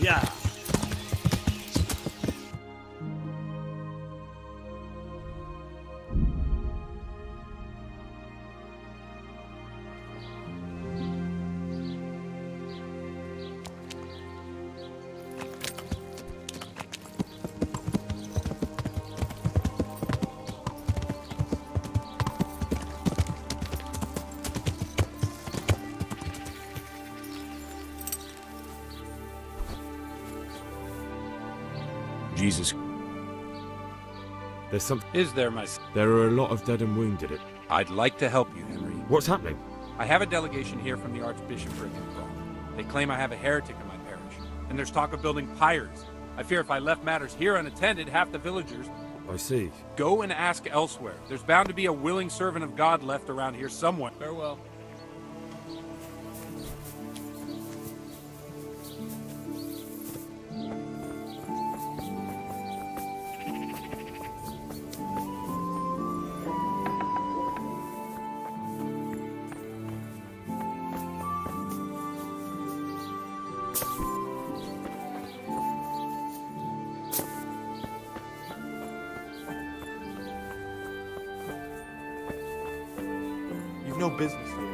Yeah. Jesus. There's something. Is there, my son? There are a lot of dead and wounded. I'd like to help you, Henry. What's happening? I have a delegation here from the Archbishopric in Gaul. They claim I have a heretic in my parish, and there's talk of building pyres. I fear if I left matters here unattended, half the villagers... I see. Go and ask elsewhere. There's bound to be a willing servant of God left around here somewhere. Farewell. You've no business here.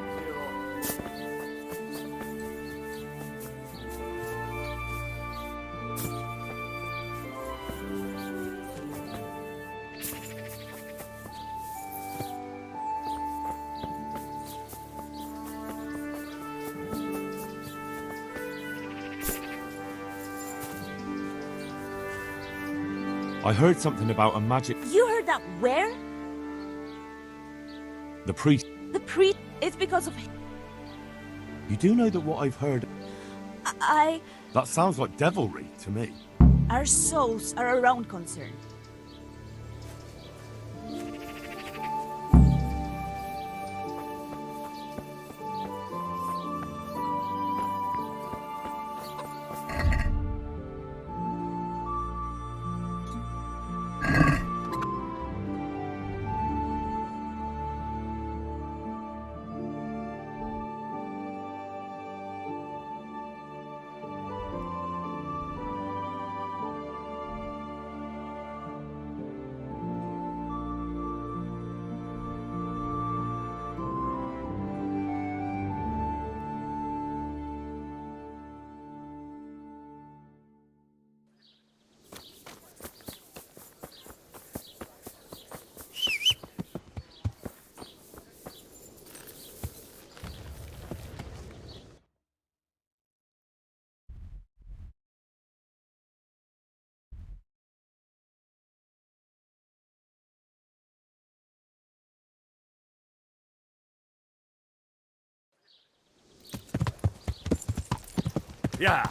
I heard something about a magic. You heard that where? The priest. The priest. It's because of... You do know that what I've heard. That sounds like devilry to me. Our souls are around concerned. Yeah.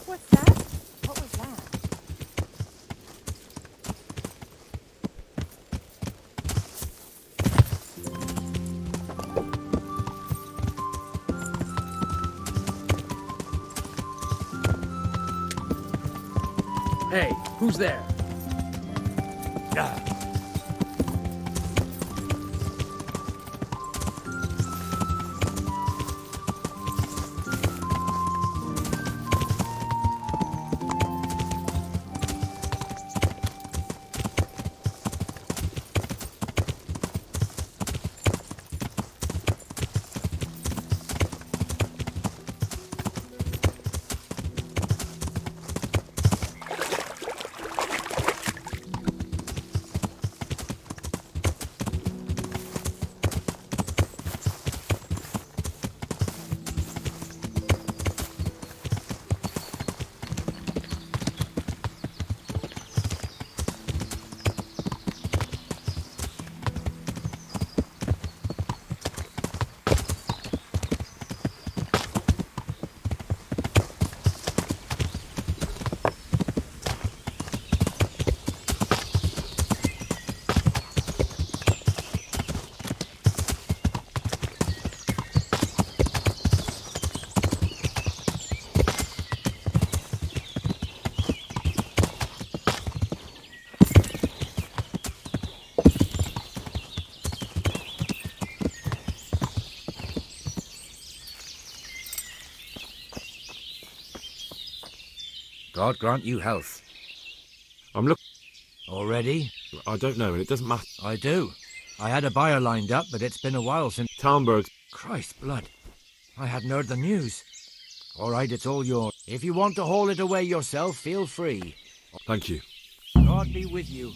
What's that? Hey, who's there? Yeah. God grant you health. I'm look. Already? I don't know, and it doesn't matter. I do. I had a buyer lined up, but it's been a while since... Talmberg's. Christ blood. I hadn't heard the news. All right, it's all yours. If you want to haul it away yourself, feel free. Thank you. God be with you.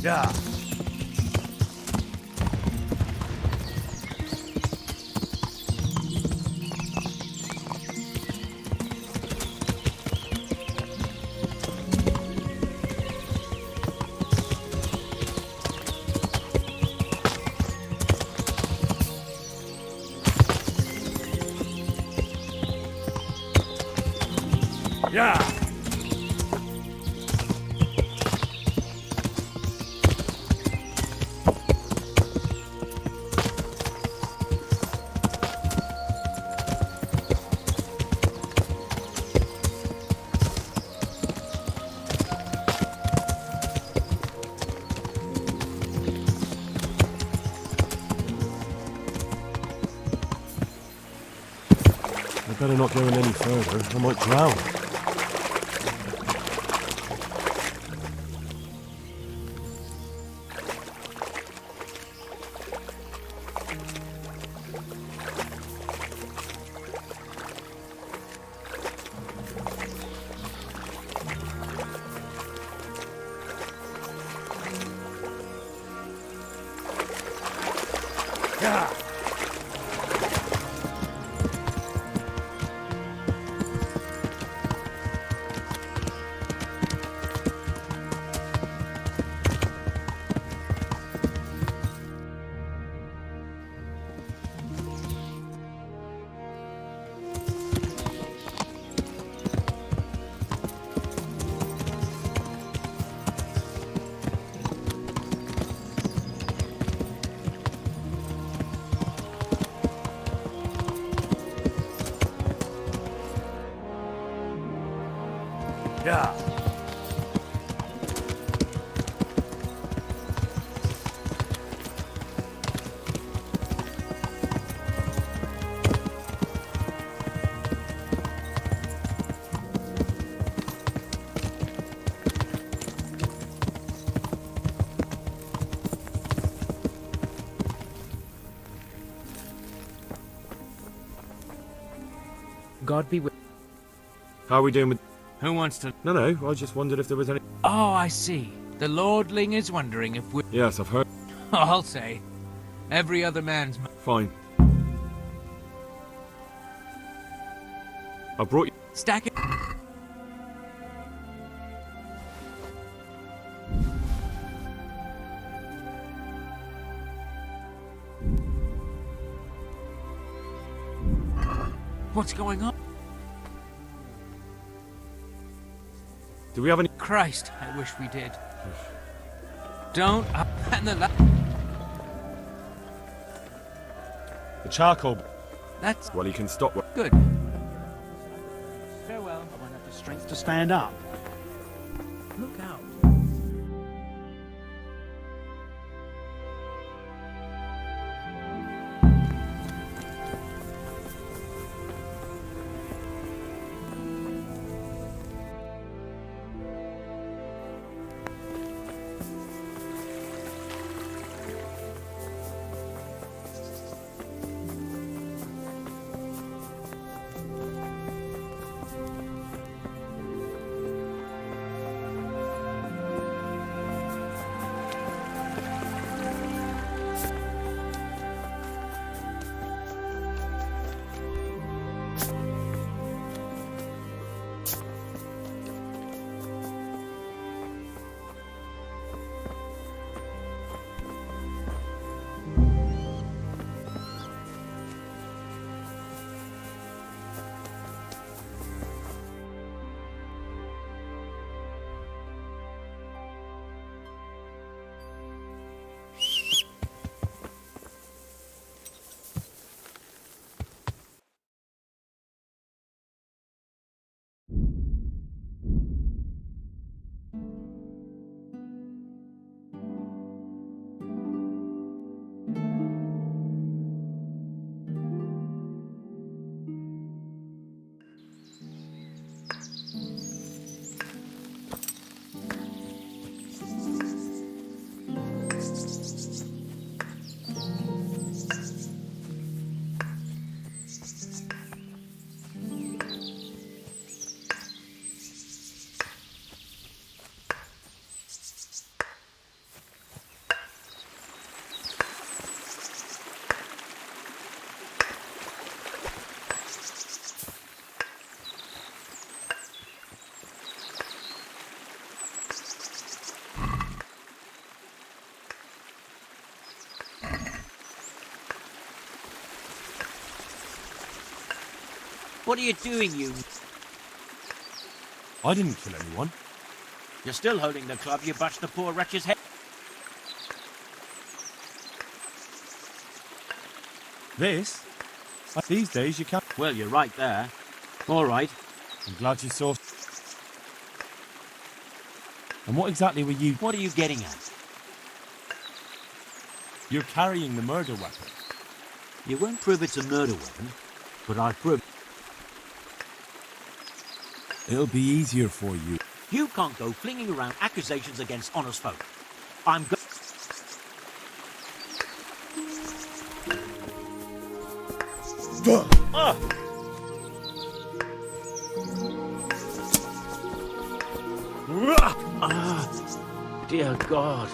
Yeah. Yeah. I better not go in any further. I might drown. Yeah. Yeah. God be with... How are we doing with... Who wants to... No, I just wondered if there was any... Oh, I see. The Lordling is wondering if we... Yes, I've heard. I'll say. Every other man's... Fine. I brought you... Stack it... What's going on? Do we have any... Christ, I wish we did. Don't and the The charcoal... That's Well, he can stop... good. Farewell. I won't have the strength to stand up. Look out. What are you doing, you? I didn't kill anyone. You're still holding the club you bashed the poor wretch's head. This? These days you can't... Well, you're right there. All right. I'm glad you saw... And what exactly were you... What are you getting at? You're carrying the murder weapon. You won't prove it's a murder weapon, but I'll prove... It'll be easier for you. You can't go flinging around accusations against honest folk. I'm go... Dear God.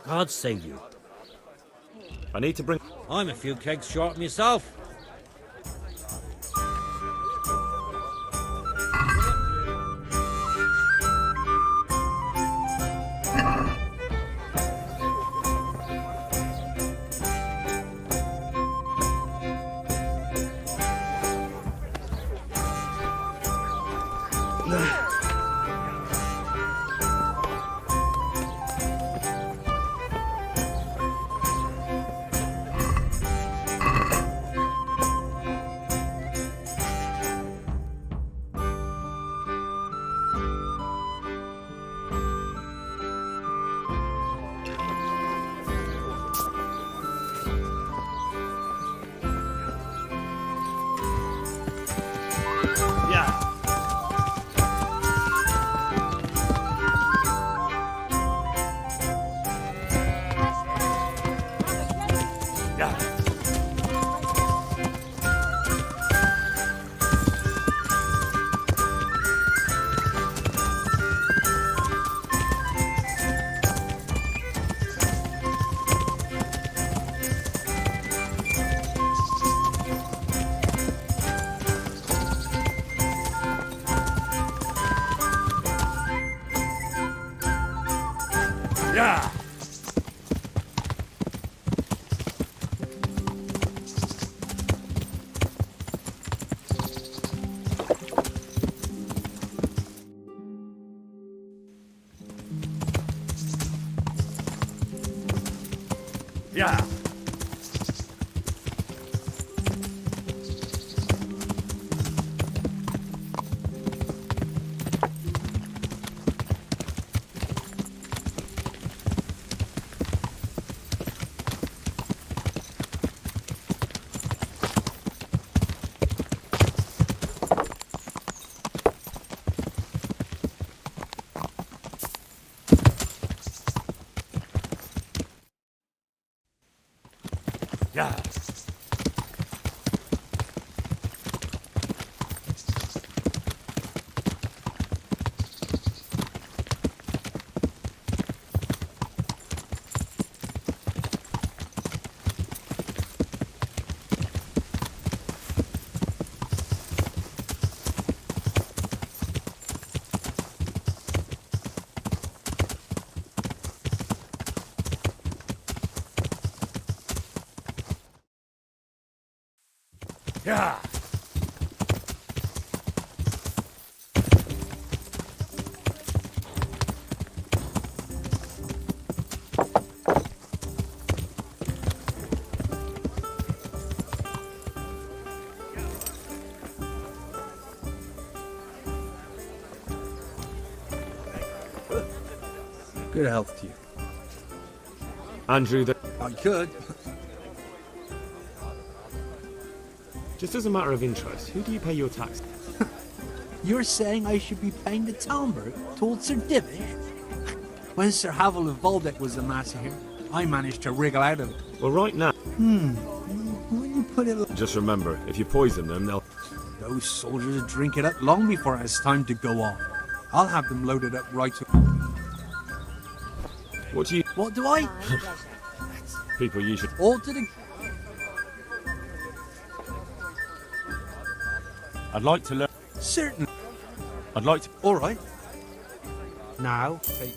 God save you. I need to bring... I'm a few kegs short myself. Yeah. Yeah. Yeah. Yeah. Good health to you. Andrew, I could. just as a matter of interest, who do you pay your tax? You're saying I should be paying the Talmberg told Sir Divish? When Sir Havel of Voldeck was the master here, I managed to wriggle out of it. Well, right now, When you put it like just remember, if you poison them, they'll... those soldiers will drink it up long before it's time to go off. I'll have them loaded up right to... What do you... What do I? People usually... All to the... I'd like to learn... Certain. I'd like to... All right. Now, take...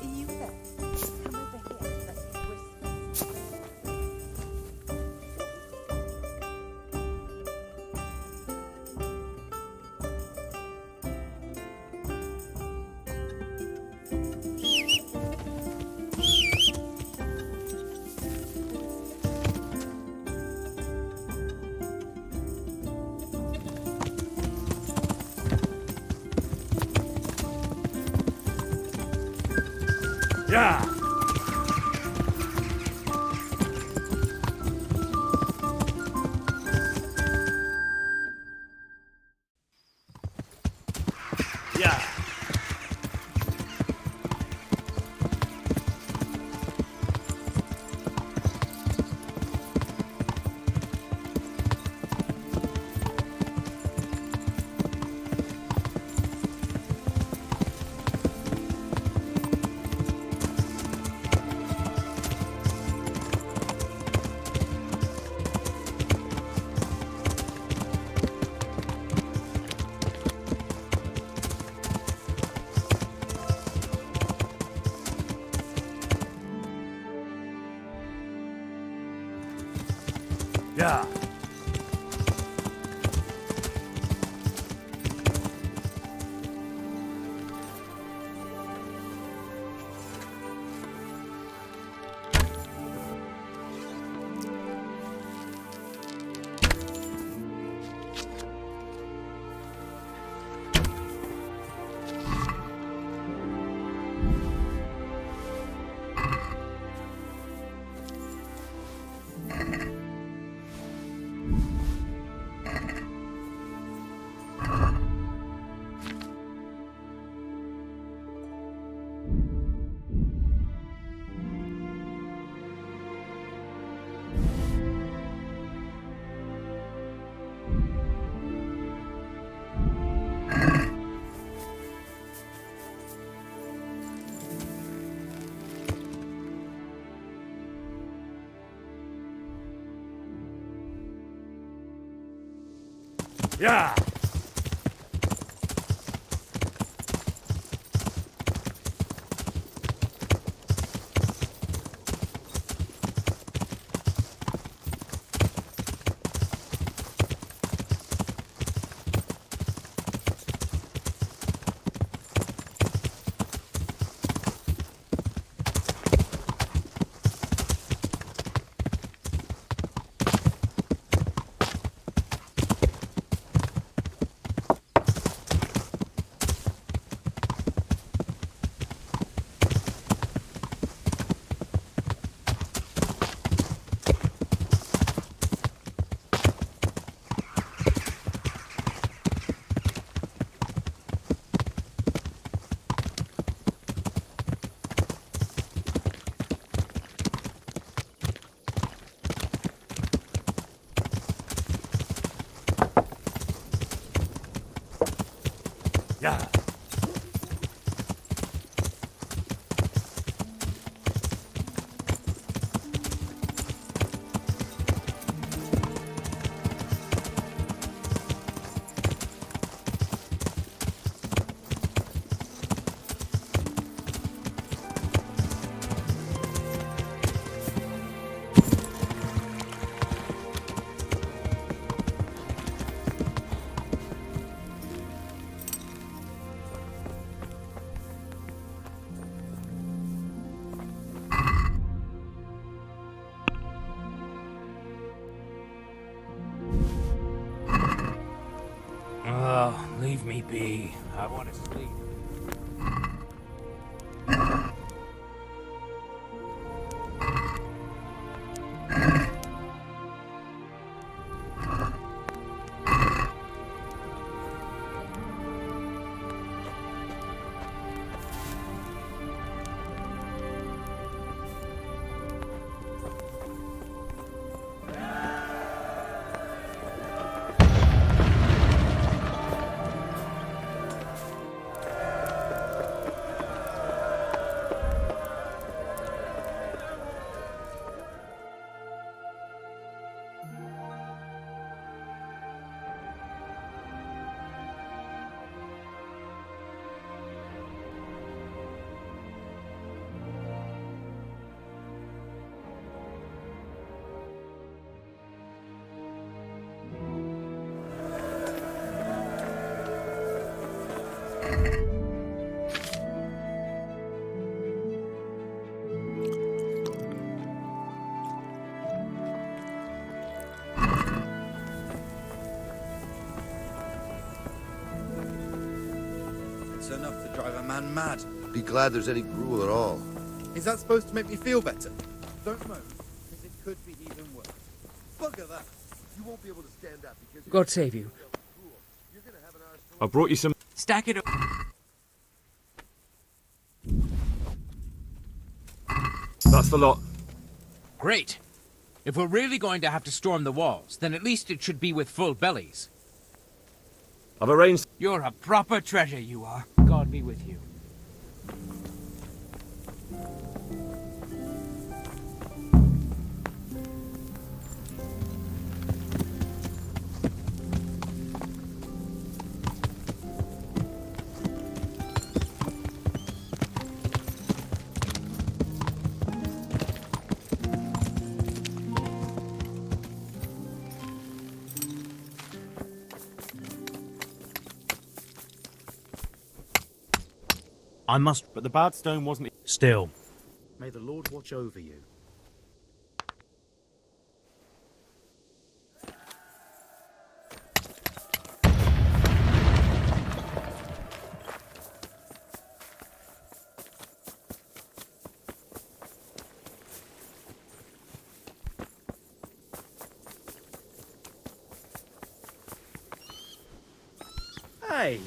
You there? Come over here. Let me whisper. Yeah. Yeah. Yeah. Yeah. Yeah. Oh, leave me be. I want to sleep. It's enough to drive a man mad. Be glad there's any gruel at all. Is that supposed to make me feel better? Don't moan, because it could be even worse. Bugger that. You won't be able to stand up because God save you. you're gonna have an arse full I brought you some. Stack it up. That's the lot. Great. If we're really going to have to storm the walls, then at least it should be with full bellies. I've arranged. You're a proper treasure, you are. God be with you. I must. But the bad stone wasn't. Still. May the Lord watch over you. Hey.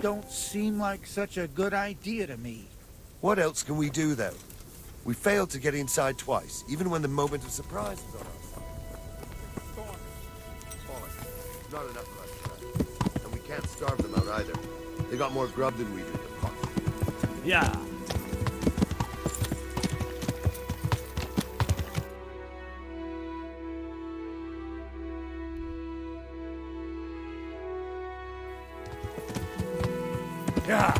don't seem like such a good idea to me. What else can we do, though? We failed to get inside twice, even when the moment of surprise was on our side. Fine. Not enough of us. And we can't starve them out either. They got more grub than we do, the pot. Yeah. Yeah.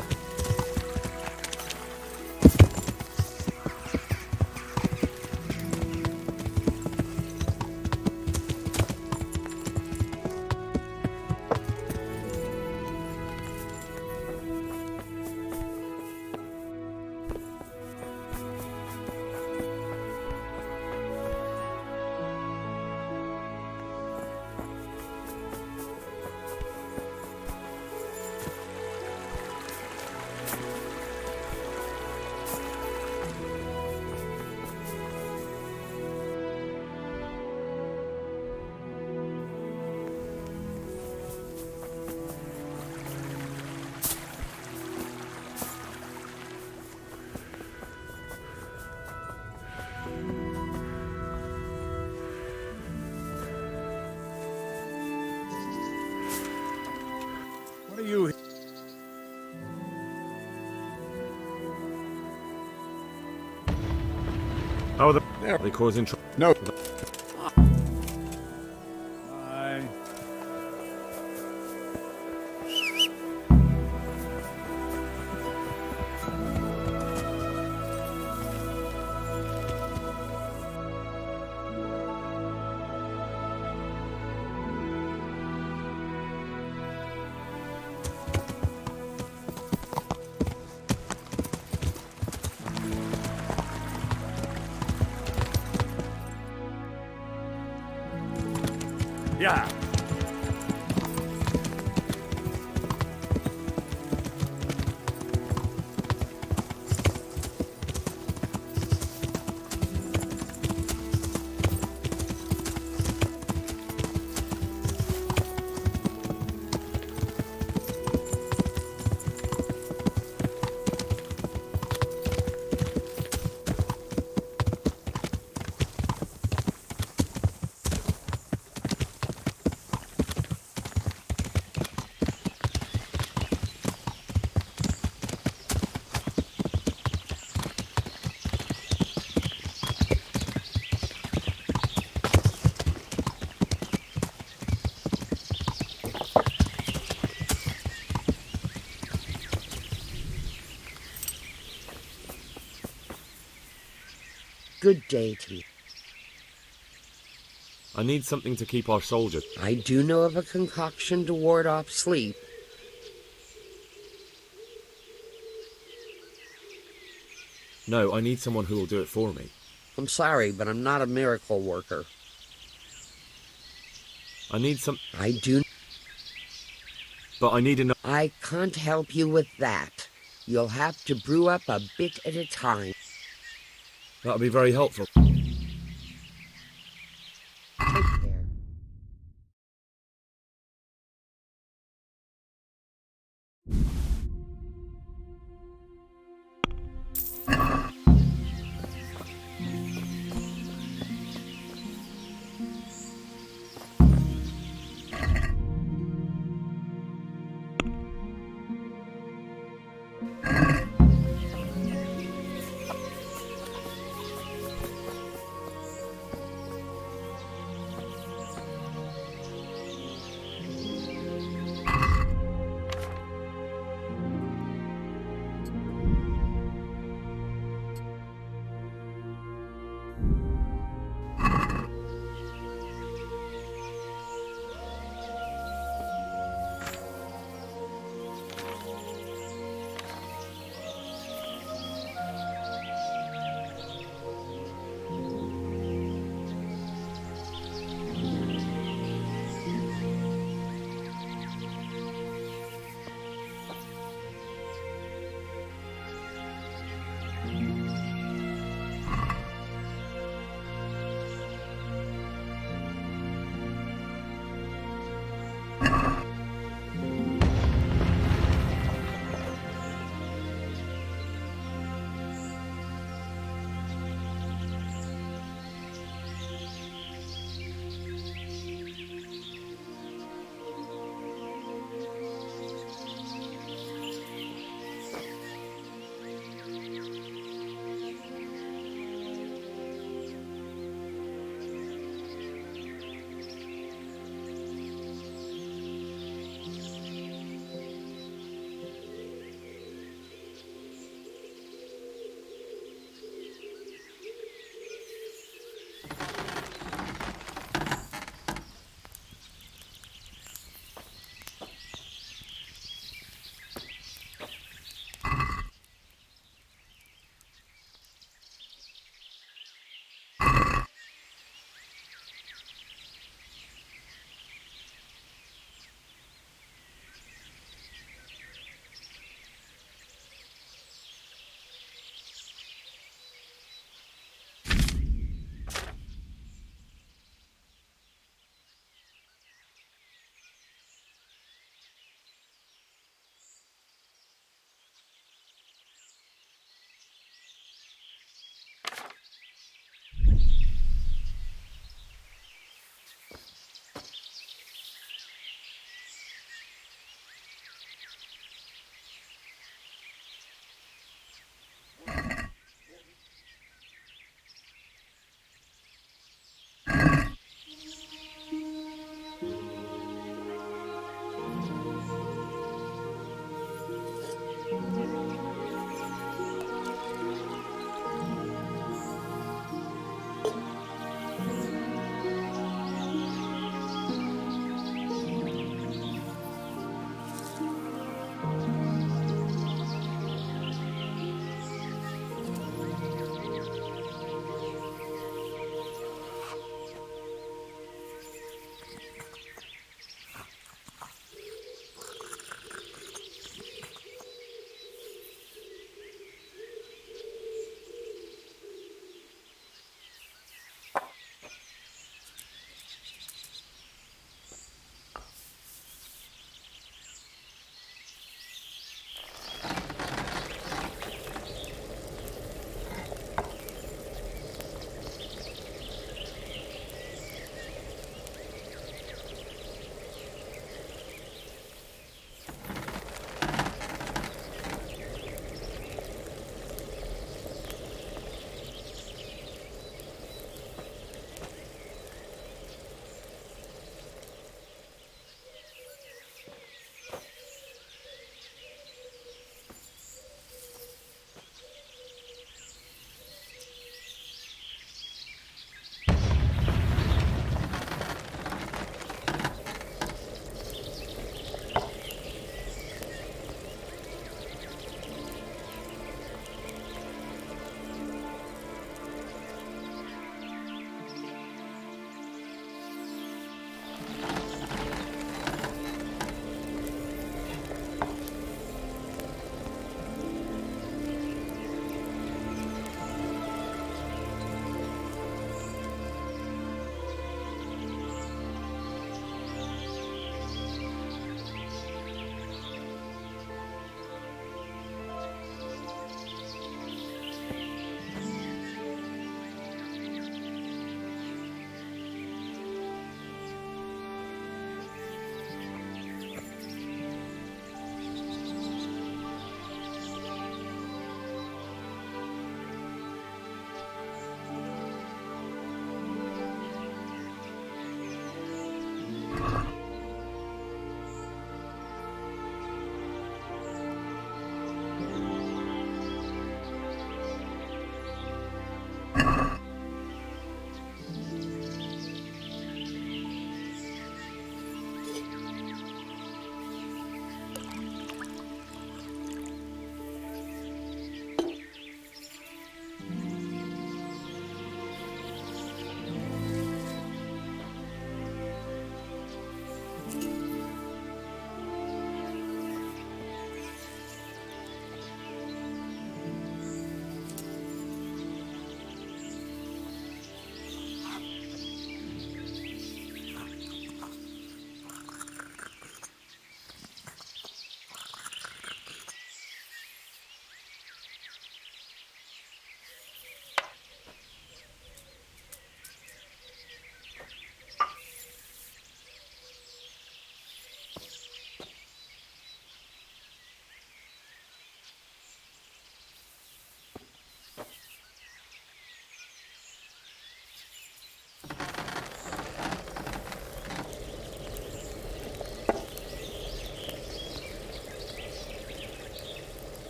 What are you... Oh, they're causing trouble. No. Yeah. Good day to you. I need something to keep our soldiers. I do know of a concoction to ward off sleep. No, I need someone who will do it for me. I'm sorry, but I'm not a miracle worker. I need some... I do... But I need enough... I can't help you with that. You'll have to brew up a bit at a time. That'll be very helpful. Take care.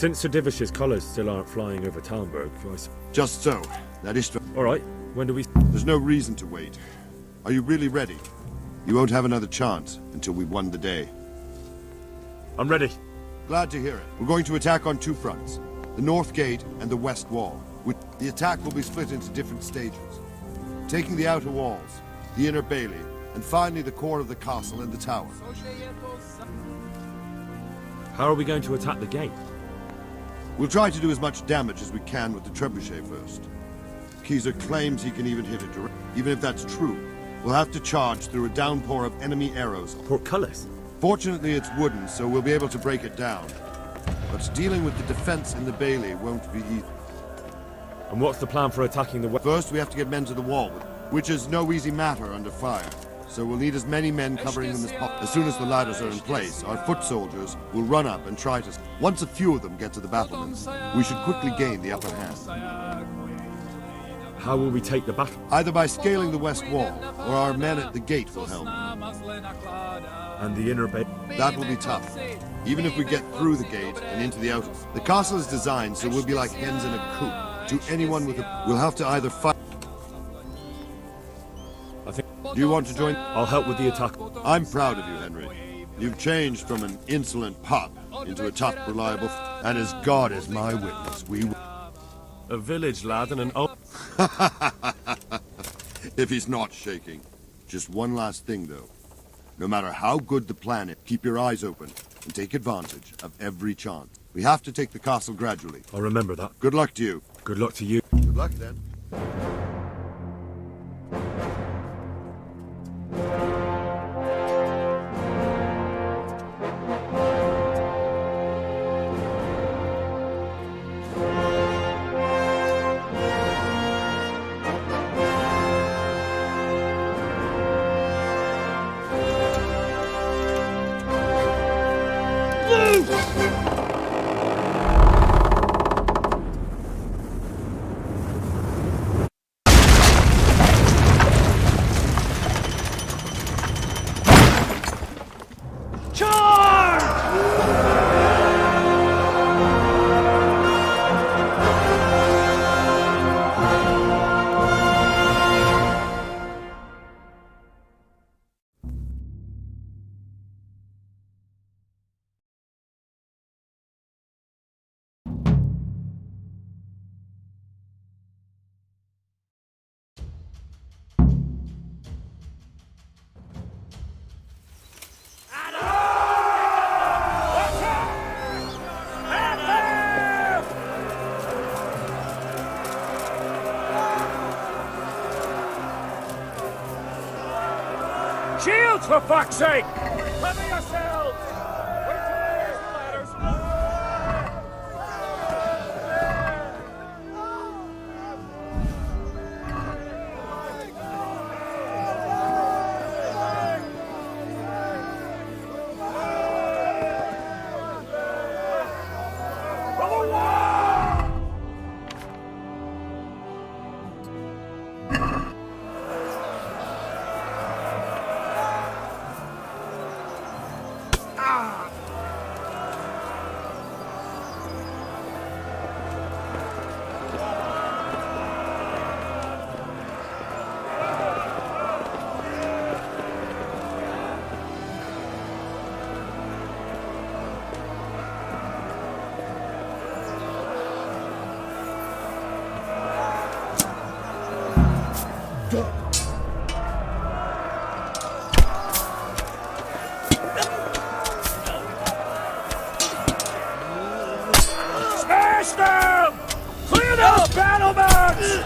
Since Sir Divish's colours still aren't flying over Talmberg, Just so. That is true. All right, when do we... There's no reason to wait. Are you really ready? You won't have another chance until we've won the day. I'm ready. Glad to hear it. We're going to attack on two fronts. The north gate and the west wall. The attack will be split into different stages. Taking the outer walls, the inner bailey, and finally the core of the castle and the tower. How are we going to attack the gate? We'll try to do as much damage as we can with the trebuchet first. Keezer claims he can even hit it direct. Even if that's true, we'll have to charge through a downpour of enemy arrows. Portcullis? Fortunately, it's wooden, so we'll be able to break it down. But dealing with the defense in the bailey won't be easy. And what's the plan for attacking the west? First, we have to get men to the wall, which is no easy matter under fire. So we'll need as many men covering them as possible. As soon as the ladders are in place, our foot soldiers will run up and try to... Once a few of them get to the battlements, we should quickly gain the upper hand. How will we take the battle? Either by scaling the west wall, or our men at the gate will help. And the inner bay? That will be tough. Even if we get through the gate and into the outer. The castle is designed so we'll be like hens in a coop. To anyone with a... We'll have to either fight... Do you want to join? I'll help with the attack. I'm proud of you, Henry. You've changed from an insolent pup into a tough, reliable... And as God is my witness, we will... A village lad and an old... If he's not shaking. Just one last thing, though. No matter how good the plan is, keep your eyes open and take advantage of every chance. We have to take the castle gradually. I'll remember that. Good luck to you. Good luck to you. Good luck, then. Shields, for fuck's sake! Cover yourselves! Wait till I raise the ladders. For the wall! Smash them! Clear those battlements!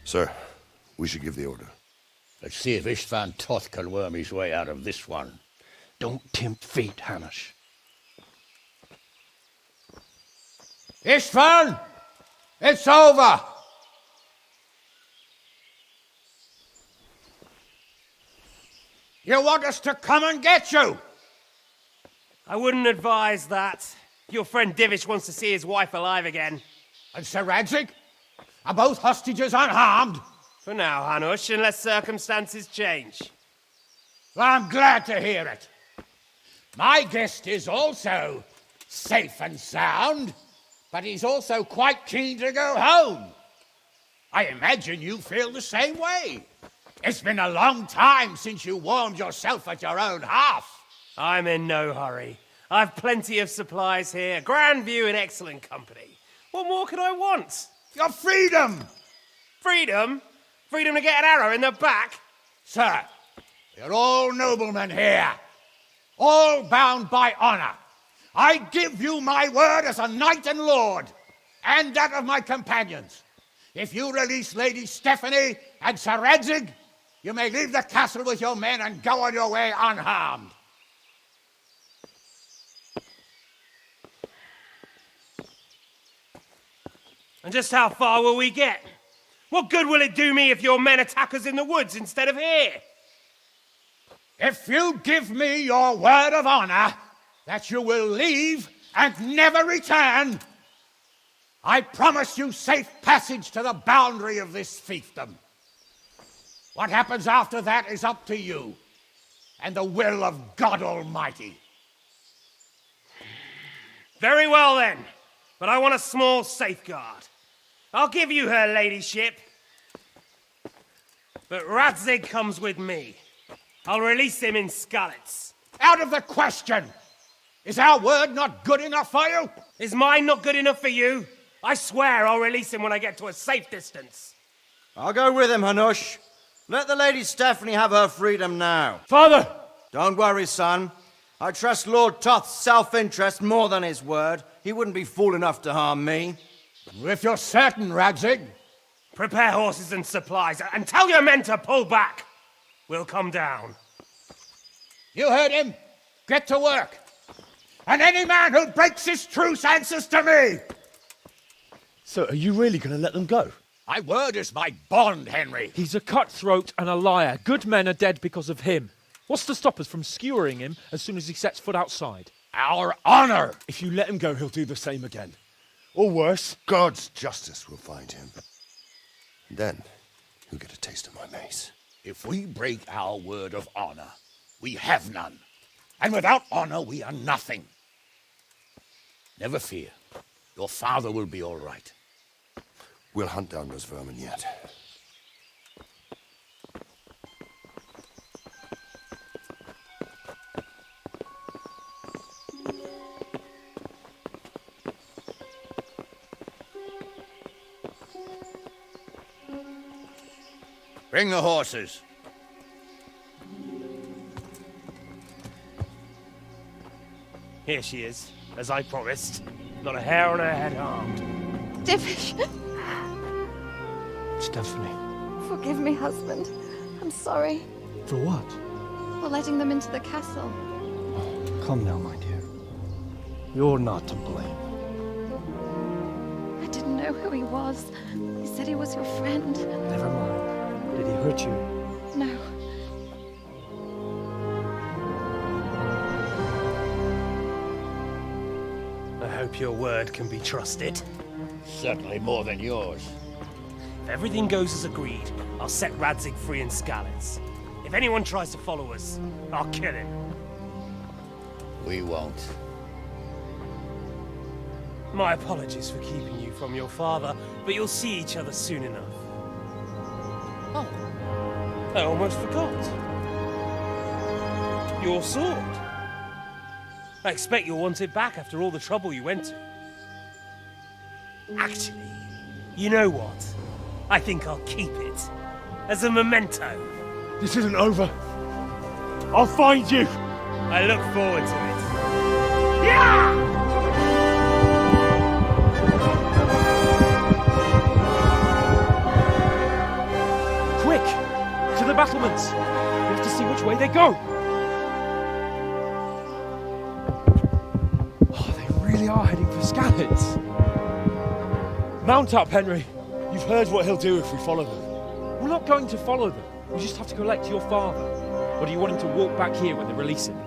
Sir, we should give the order. Let's see if Istvan Toth can worm his way out of this one. Don't tempt fate, Hamish. Istvan! It's over! You want us to come and get you? I wouldn't advise that. Your friend Divish wants to see his wife alive again. And Sir Radzig? Are both hostages unharmed? For now, Hanush, unless circumstances change. Well, I'm glad to hear it. My guest is also safe and sound, but he's also quite keen to go home. I imagine you feel the same way. It's been a long time since you warmed yourself at your own hearth. I'm in no hurry. I've plenty of supplies here, grand view and excellent company. What more could I want? Your freedom! Freedom? Freedom to get an arrow in the back? Sir, we're all noblemen here, all bound by honor. I give you my word as a knight and lord, and that of my companions. If you release Lady Stephanie and Sir Radzig, you may leave the castle with your men and go on your way unharmed. And just how far will we get? What good will it do me if your men attack us in the woods instead of here? If you give me your word of honor that you will leave and never return, I promise you safe passage to the boundary of this fiefdom. What happens after that is up to you and the will of God Almighty. Very well then, but I want a small safeguard. I'll give you her ladyship, but Radzig comes with me. I'll release him in Skalitz. Out of the question! Is our word not good enough for you? Is mine not good enough for you? I swear I'll release him when I get to a safe distance. I'll go with him, Hanush. Let the Lady Stephanie have her freedom now. Father! Don't worry, son. I trust Lord Toth's self-interest more than his word. He wouldn't be fool enough to harm me. If you're certain, Radzig. Prepare horses and supplies, and tell your men to pull back. We'll come down. You heard him. Get to work. And any man who breaks this truce answers to me. So, are you really going to let them go? My word is my bond, Henry. He's a cutthroat and a liar. Good men are dead because of him. What's to stop us from skewering him as soon as he sets foot outside? Our honor! If you let him go, he'll do the same again. Or worse. God's justice will find him. Then, he'll get a taste of my mace. If we break our word of honor, we have none. And without honor, we are nothing. Never fear. Your father will be all right. We'll hunt down those vermin yet. Bring the horses. Here she is, as I promised. Not a hair on her head harmed. Divish! Stephanie. Forgive me, husband. I'm sorry. For what? For letting them into the castle. Come now, my dear. You're not to blame. I didn't know who he was. He said he was your friend. Never mind. Did he hurt you? No. I hope your word can be trusted. Certainly more than yours. If everything goes as agreed, I'll set Radzig free in Skalitz. If anyone tries to follow us, I'll kill him. We won't. My apologies for keeping you from your father, but you'll see each other soon enough. Oh, I almost forgot. Your sword. I expect you'll want it back after all the trouble you went to. Actually, you know what? I think I'll keep it. As a memento. This isn't over. I'll find you. I look forward to it. Yeah! Quick! To the battlements! We have to see which way they go! Oh, they really are heading for Skalitz. Mount up, Henry. You've heard what he'll do if we follow them. We're not going to follow them. We just have to collect your father. Or do you want him to walk back here when they release him?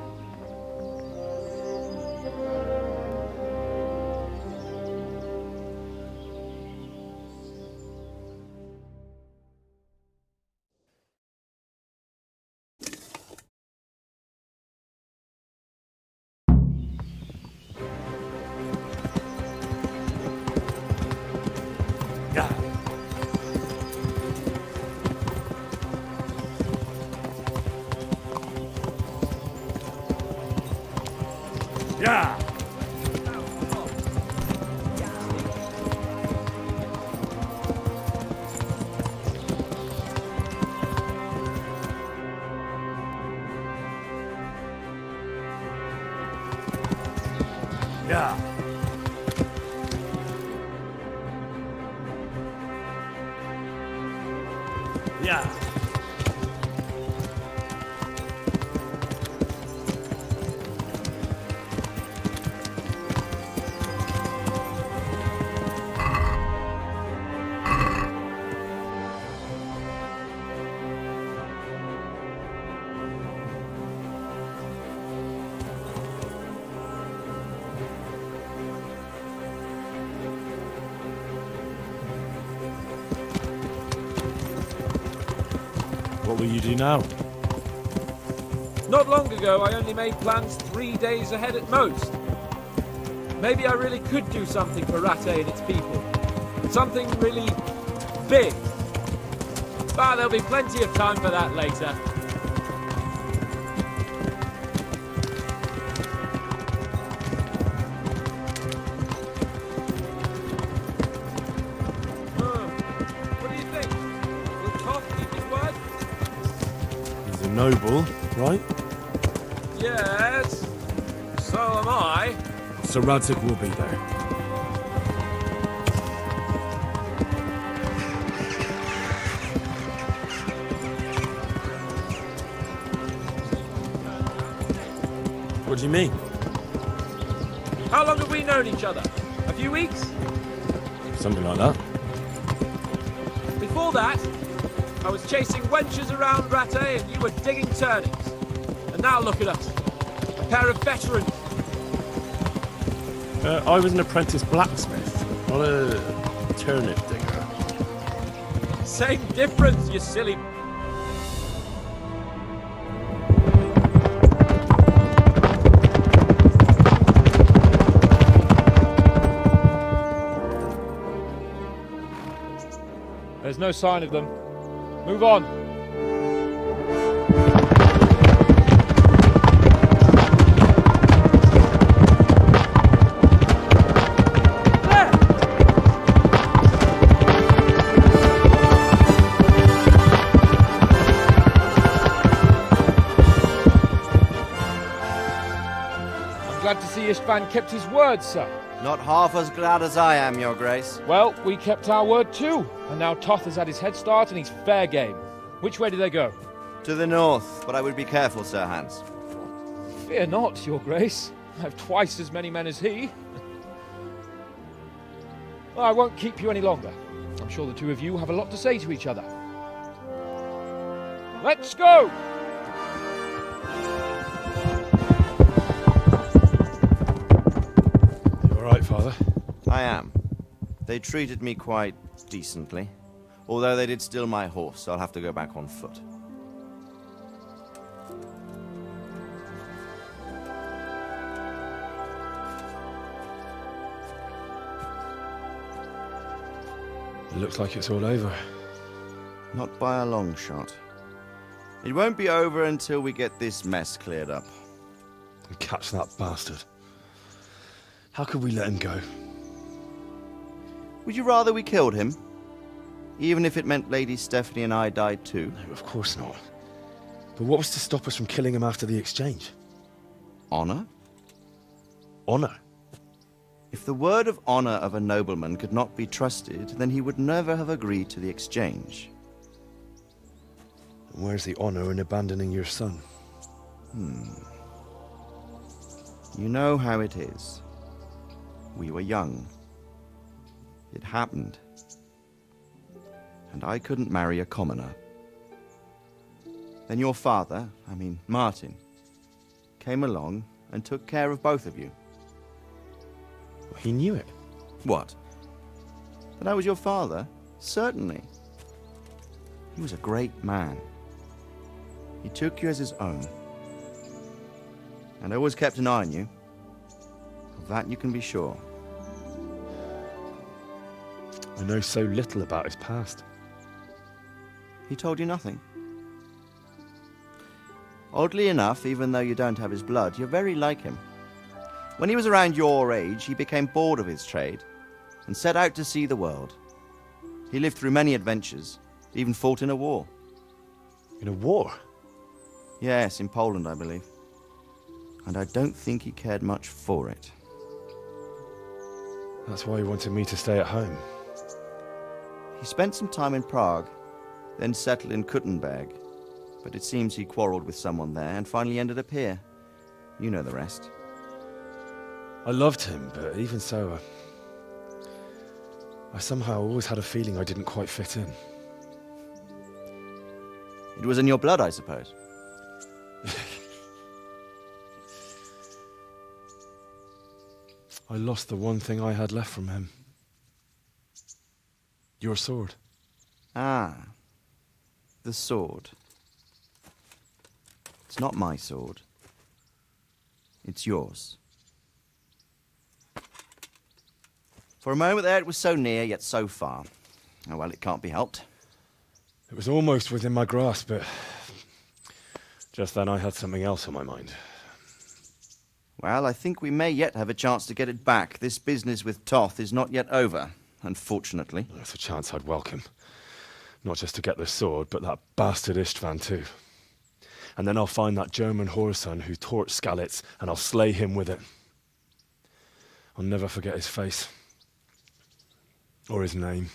Yeah. Yeah. Yeah. What will you do now? Not long ago, I only made plans 3 days ahead at most. Maybe I really could do something for Ratte and its people. Something really big. But there'll be plenty of time for that later. What do you think? Will Toth keep his word? He's a noble, right? Yes. So am I. Sir Radzig will be there. What do you mean? How long have we known each other? A few weeks? Something like that. Before that, I was chasing wenches around Ratte and you were digging turnings. And now look at us. A pair of veterans. I was an apprentice blacksmith, not a turnip digger. Same difference, you silly... There's no sign of them. Move on. Glad to see Istvan kept his word, sir. Not half as glad as I am, Your Grace. Well, we kept our word too. And now Toth has had his head start and he's fair game. Which way do they go? To the north, but I would be careful, Sir Hans. Fear not, Your Grace. I have twice as many men as he. Well, I won't keep you any longer. I'm sure the two of you have a lot to say to each other. Let's go! Right, Father? I am. They treated me quite decently. Although they did steal my horse, so I'll have to go back on foot. It looks like it's all over. Not by a long shot. It won't be over until we get this mess cleared up. And catch that bastard. How could we let him go? Would you rather we killed him? Even if it meant Lady Stephanie and I died too? No, of course not. But what was to stop us from killing him after the exchange? Honor? Honor? If the word of honor of a nobleman could not be trusted, then he would never have agreed to the exchange. And where's the honor in abandoning your son? You know how it is. We were young. It happened. And I couldn't marry a commoner. Then your father, Martin, came along and took care of both of you. He knew it. What? That I was your father? Certainly. He was a great man. He took you as his own. And always kept an eye on you. Of that you can be sure. I know so little about his past. He told you nothing? Oddly enough, even though you don't have his blood, you're very like him. When he was around your age, he became bored of his trade and set out to see the world. He lived through many adventures, even fought in a war. In a war? Yes, in Poland, I believe. And I don't think he cared much for it. That's why he wanted me to stay at home. He spent some time in Prague, then settled in Kuttenberg. But it seems he quarreled with someone there and finally ended up here. You know the rest. I loved him, but even so, I somehow always had a feeling I didn't quite fit in. It was in your blood, I suppose. I lost the one thing I had left from him. Your sword. Ah, the sword. It's not my sword. It's yours. For a moment there, it was so near, yet so far. Oh, well, it can't be helped. It was almost within my grasp, but just then I had something else on my mind. Well, I think we may yet have a chance to get it back. This business with Toth is not yet over, unfortunately. That's a chance I'd welcome. Not just to get the sword, but that bastard Istvan too. And then I'll find that German whoreson who torched Skalitz, and I'll slay him with it. I'll never forget his face. Or his name.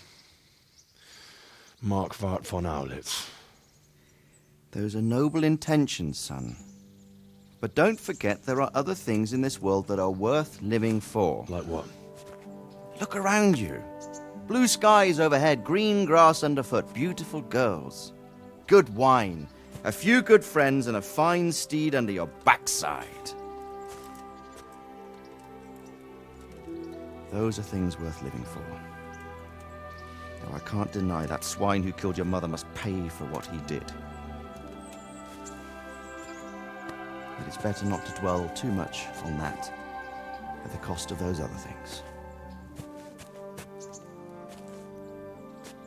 Mark Vart von Aulitz. Those are noble intentions, son. But don't forget there are other things in this world that are worth living for. Like what? Look around you. Blue skies overhead, green grass underfoot, beautiful girls. Good wine, a few good friends, and a fine steed under your backside. Those are things worth living for. Though I can't deny that swine who killed your mother must pay for what he did. It is better not to dwell too much on that at the cost of those other things.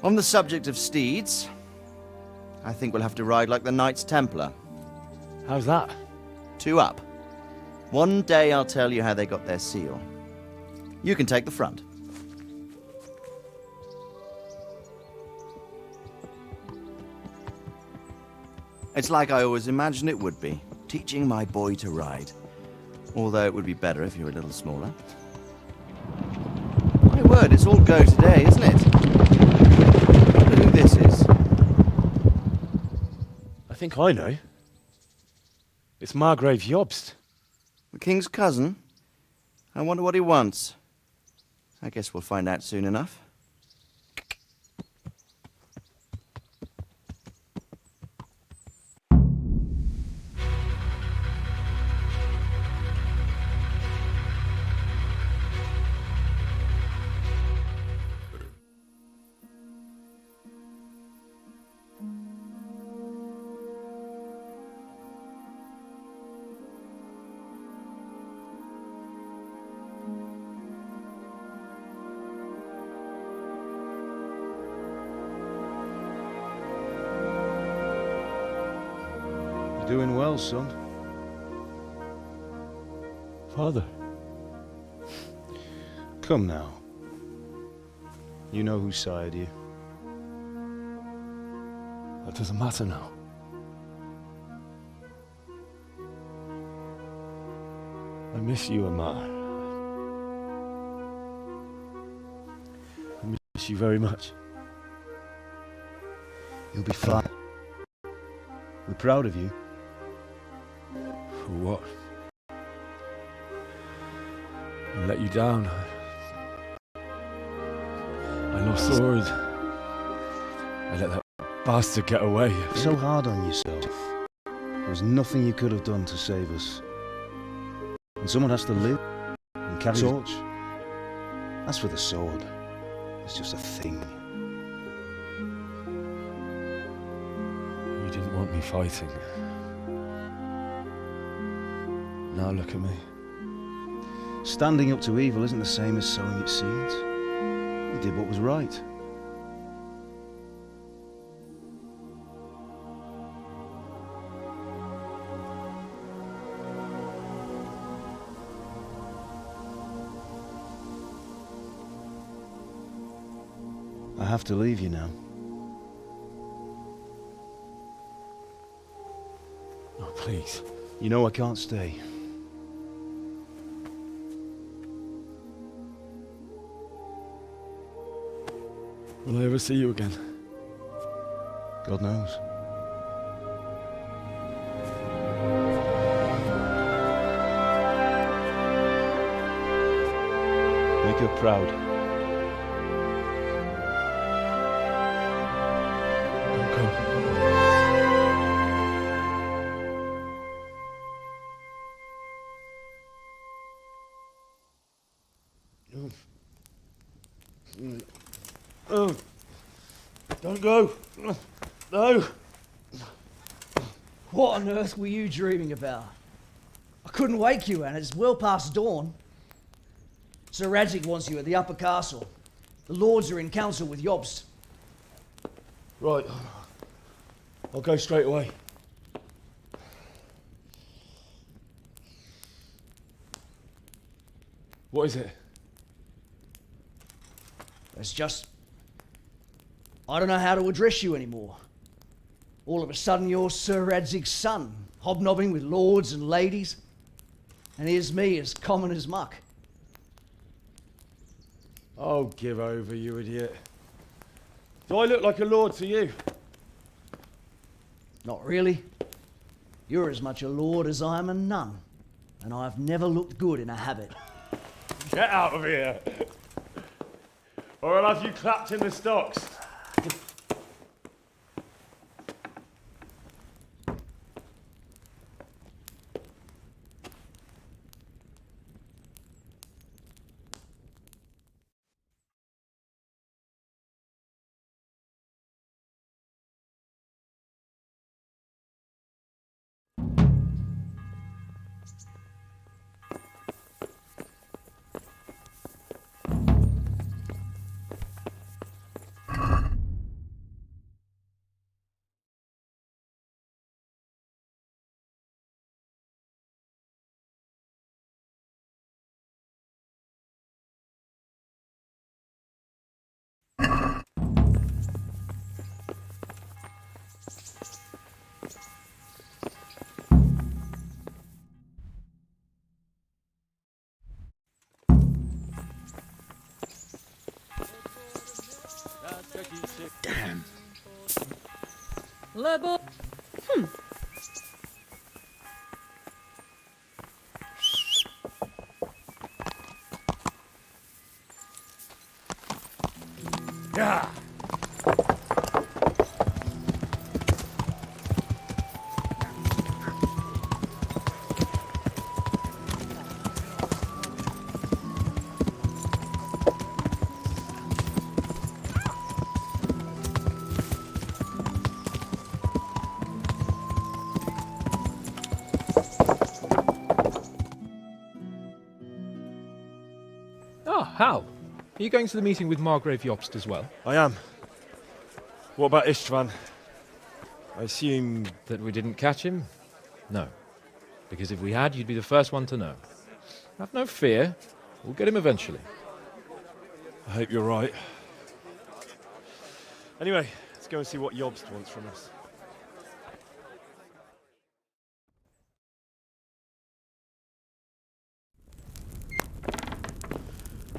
On the subject of steeds, I think we'll have to ride like the Knights Templar. How's that? 2 up. One day I'll tell you how they got their seal. You can take the front. It's like I always imagined it would be, teaching my boy to ride. Although it would be better if you were a little smaller. My word, it's all go today, isn't it? I wonder who this is. I think I know. It's Margrave Jobst. The king's cousin? I wonder what he wants. I guess we'll find out soon enough. Doing well, son. Father. Come now. You know who sired you. That doesn't matter now. I miss you, Amar. I miss you very much. You'll be fine. We're proud of you. For what? I let you down. I lost Sword. I let that bastard get away. You're so hard on yourself. There was nothing you could have done to save us. And someone has to live and carry the torch. As for the sword, it's just a thing. You didn't want me fighting. Now look at me. Standing up to evil isn't the same as sowing its seeds. You did what was right. I have to leave you now. Oh, please. You know I can't stay. Will I ever see you again? God knows. Make her proud. Don't go. Oh, don't go. No. What on earth were you dreaming about? I couldn't wake you, and it's well past dawn. Sir Radzig wants you at the upper castle. The lords are in council with Jobst. Right. I'll go straight away. What is it? It's just... I don't know how to address you anymore. All of a sudden you're Sir Radzig's son, hobnobbing with lords and ladies. And here's me, as common as muck. Oh, give over, you idiot. Do I look like a lord to you? Not really. You're as much a lord as I am a nun. And I've never looked good in a habit. Get out of here. Or I'll have you clapped in the stocks. Damn. Lego. Yeah. Hal, are you going to the meeting with Margrave Jobst as well? I am. What about Istvan? I assume... That we didn't catch him? No. Because if we had, you'd be the first one to know. Have no fear. We'll get him eventually. I hope you're right. Anyway, let's go and see what Jobst wants from us.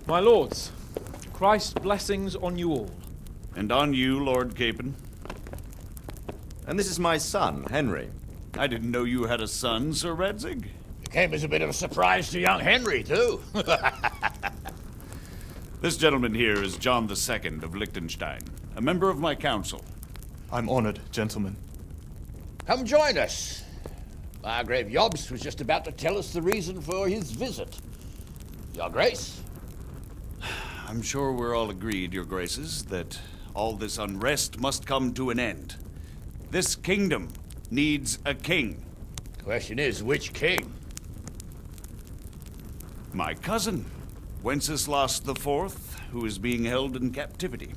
My lords, Christ's blessings on you all. And on you, Lord Capon. And this is my son, Henry. I didn't know you had a son, Sir Radzig. It came as a bit of a surprise to young Henry, too. This gentleman here is John II of Liechtenstein, a member of my council. I'm honored, gentlemen. Come join us. Margrave Jobst was just about to tell us the reason for his visit. Your Grace? I'm sure we're all agreed, Your Graces, that all this unrest must come to an end. This kingdom needs a king. The question is, which king? My cousin, Wenceslas IV, who is being held in captivity.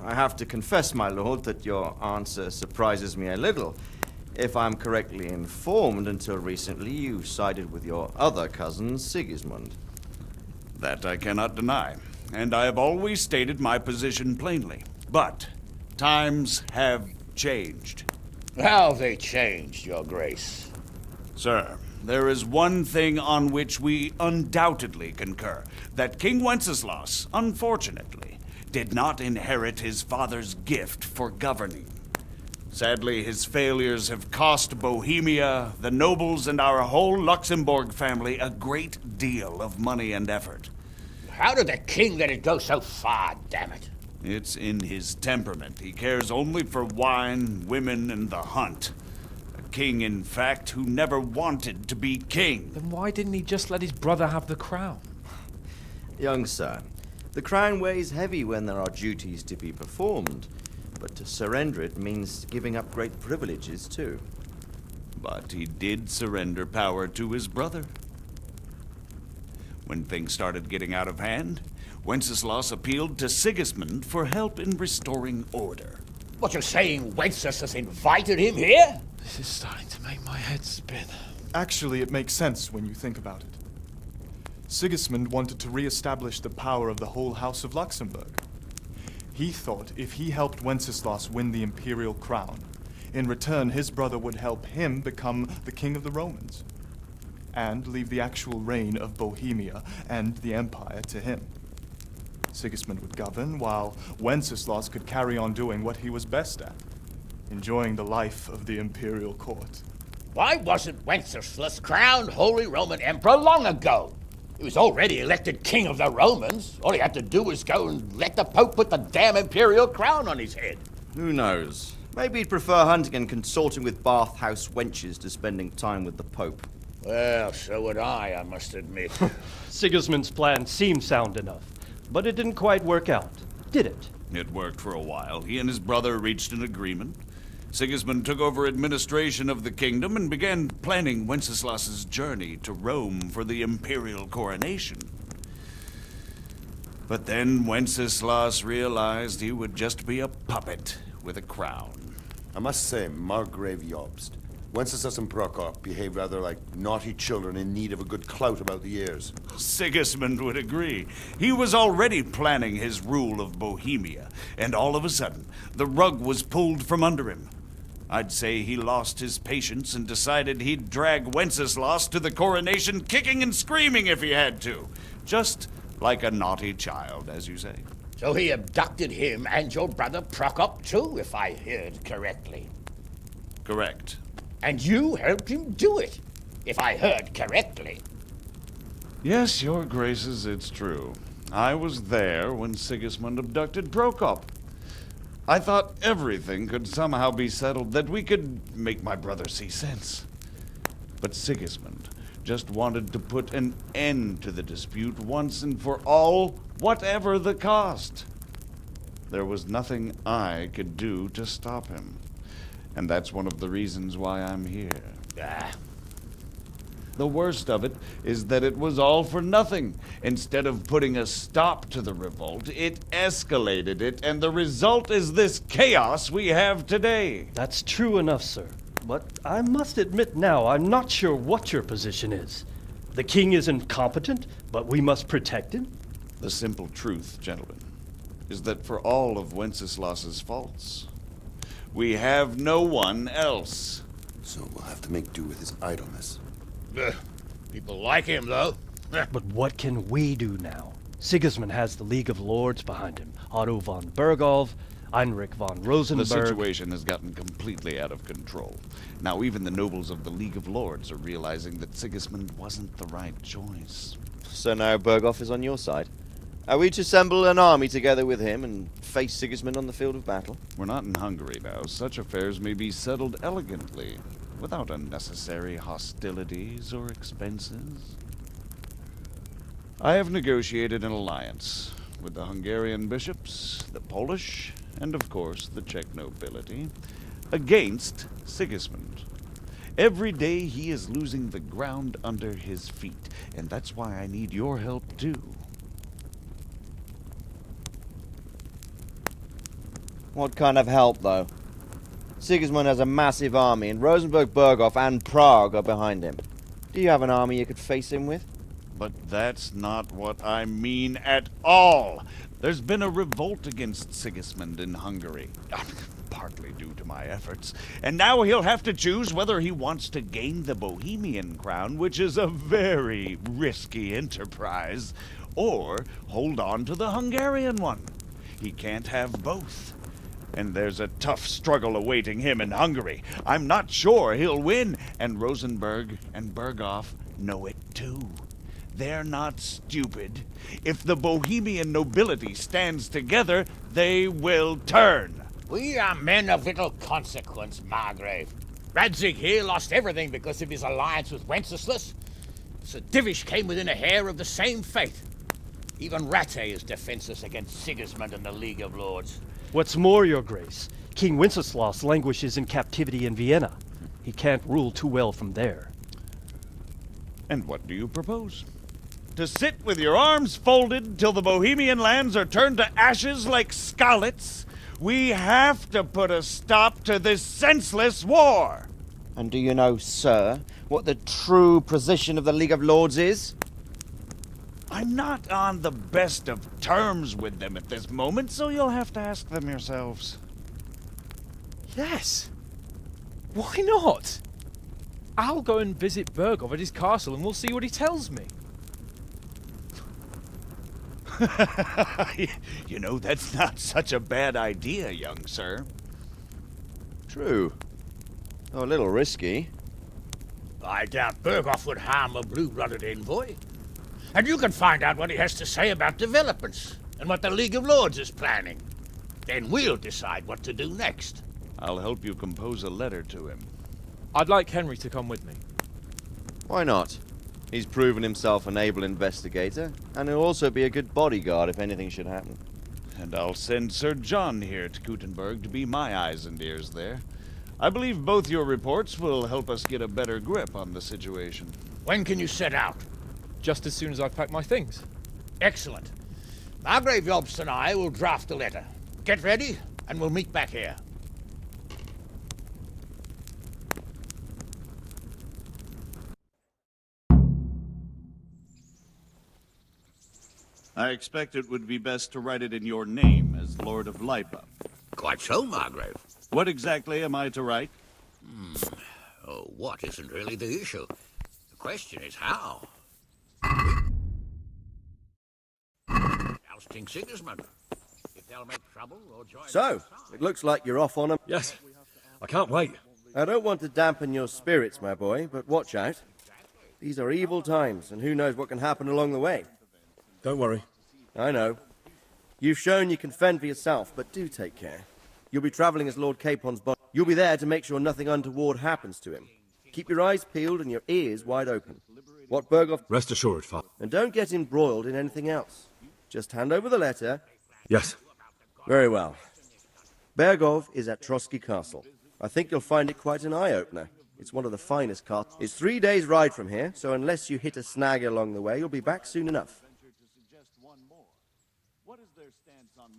I have to confess, my lord, that your answer surprises me a little. If I'm correctly informed, until recently you sided with your other cousin, Sigismund. That I cannot deny. and I have always stated my position plainly. But times have changed. How have they changed, Your Grace? Sir, there is one thing on which we undoubtedly concur. That King Wenceslas, unfortunately, did not inherit his father's gift for governing. Sadly, his failures have cost Bohemia, the nobles, and our whole Luxembourg family a great deal of money and effort. How did the king let it go so far, damn it? It's in his temperament. He cares only for wine, women, and the hunt. A king, in fact, who never wanted to be king. Then why didn't he just let his brother have the crown? Young sir, the crown weighs heavy when there are duties to be performed, but to surrender it means giving up great privileges too. But he did surrender power to his brother. When things started getting out of hand, Wenceslas appealed to Sigismund for help in restoring order. What, you're saying Wenceslas invited him here? This is starting to make my head spin. Actually, it makes sense when you think about it. Sigismund wanted to re-establish the power of the whole House of Luxembourg. He thought if he helped Wenceslas win the imperial crown, in return his brother would help him become the king of the Romans, and leave the actual reign of Bohemia and the empire to him. Sigismund would govern, while Wenceslas could carry on doing what he was best at, enjoying the life of the imperial court. Why wasn't Wenceslas crowned Holy Roman Emperor long ago? He was already elected king of the Romans. All he had to do was go and let the Pope put the damn imperial crown on his head. Who knows? Maybe he'd prefer hunting and consorting with bathhouse wenches to spending time with the Pope. Well, so would I must admit. Sigismund's plan seemed sound enough, but it didn't quite work out, did it? It worked for a while. He and his brother reached an agreement. Sigismund took over administration of the kingdom and began planning Wenceslas's journey to Rome for the imperial coronation. But then Wenceslas realized he would just be a puppet with a crown. I must say, Margrave Jobst, Wenceslas and Prokop behave rather like naughty children in need of a good clout about the ears. Sigismund would agree. He was already planning his rule of Bohemia, and all of a sudden, the rug was pulled from under him. I'd say he lost his patience and decided he'd drag Wenceslas to the coronation kicking and screaming if he had to. Just like a naughty child, as you say. So he abducted him and your brother Prokop too, if I heard correctly. Correct. And you helped him do it, if I heard correctly. Yes, your graces, it's true. I was there when Sigismund abducted Prokop. I thought everything could somehow be settled, that we could make my brother see sense. But Sigismund just wanted to put an end to the dispute once and for all, whatever the cost. There was nothing I could do to stop him. And that's one of the reasons why I'm here. The worst of it is that it was all for nothing. Instead of putting a stop to the revolt, it escalated it, and the result is this chaos we have today. That's true enough, sir. But I must admit now, I'm not sure what your position is. The king is incompetent, but we must protect him? The simple truth, gentlemen, is that for all of Wenceslas's faults, we have no one else. So we'll have to make do with his idleness. People like him, though. But what can we do now? Sigismund has the League of Lords behind him. Otto von Bergolf, Heinrich von Rosenberg. The situation has gotten completely out of control. Now even the nobles of the League of Lords are realizing that Sigismund wasn't the right choice. So now Bergolf is on your side. Are we to assemble an army together with him and face Sigismund on the field of battle? We're not in Hungary now. Such affairs may be settled elegantly, without unnecessary hostilities or expenses. I have negotiated an alliance with the Hungarian bishops, the Polish, and of course the Czech nobility, against Sigismund. Every day he is losing the ground under his feet, and that's why I need your help too. What kind of help, though? Sigismund has a massive army, and Rosenberg, Berghof, and Prague are behind him. Do you have an army you could face him with? But that's not what I mean at all. There's been a revolt against Sigismund in Hungary, partly due to my efforts, and now he'll have to choose whether he wants to gain the Bohemian crown, which is a very risky enterprise, or hold on to the Hungarian one. He can't have both. And there's a tough struggle awaiting him in Hungary. I'm not sure he'll win, and Rosenberg and Berghoff know it too. They're not stupid. If the Bohemian nobility stands together, they will turn. We are men of little consequence, Margrave. Radzig here lost everything because of his alliance with Wenceslas. Sir Divish came within a hair of the same fate. Even Rattay is defenseless against Sigismund and the League of Lords. What's more, Your Grace, King Wenceslas languishes in captivity in Vienna. He can't rule too well from there. And what do you propose? To sit with your arms folded till the Bohemian lands are turned to ashes like Skalitz? We have to put a stop to this senseless war! And do you know, sir, what the true position of the League of Lords is? I'm not on the best of terms with them at this moment, so you'll have to ask them yourselves. Yes. Why not? I'll go and visit Berghoff at his castle and we'll see what he tells me. You know, that's not such a bad idea, young sir. True. Though a little risky. I doubt Berghoff would harm a blue-blooded envoy. And you can find out what he has to say about developments and what the League of Lords is planning. Then we'll decide what to do next. I'll help you compose a letter to him. I'd like Henry to come with me. Why not? He's proven himself an able investigator, and he'll also be a good bodyguard if anything should happen. And I'll send Sir John here to Gutenberg to be my eyes and ears there. I believe both your reports will help us get a better grip on the situation. When can you set out? Just as soon as I've packed my things. Excellent. Margrave Jobst and I will draft a letter. Get ready, and we'll meet back here. I expect it would be best to write it in your name as Lord of Lipa. Quite so, Margrave. What exactly am I to write? Oh, what isn't really the issue. The question is how. Ousting Sigismund. If they'll make trouble or join... So, it looks like you're off on 'em. Yes. I can't wait. I don't want to dampen your spirits, my boy, but watch out. These are evil times, and who knows what can happen along the way. Don't worry. I know. You've shown you can fend for yourself, but do take care. You'll be travelling as Lord Capon's body. You'll be there to make sure nothing untoward happens to him. Keep your eyes peeled and your ears wide open. What Berghoff... Rest assured, Father. And don't get embroiled in anything else. Just hand over the letter. Yes. Very well. Berghoff is at Trotsky Castle. I think you'll find it quite an eye-opener. It's one of the finest castles. It's 3 days' ride from here, so unless you hit a snag along the way, you'll be back soon enough. What is their stance on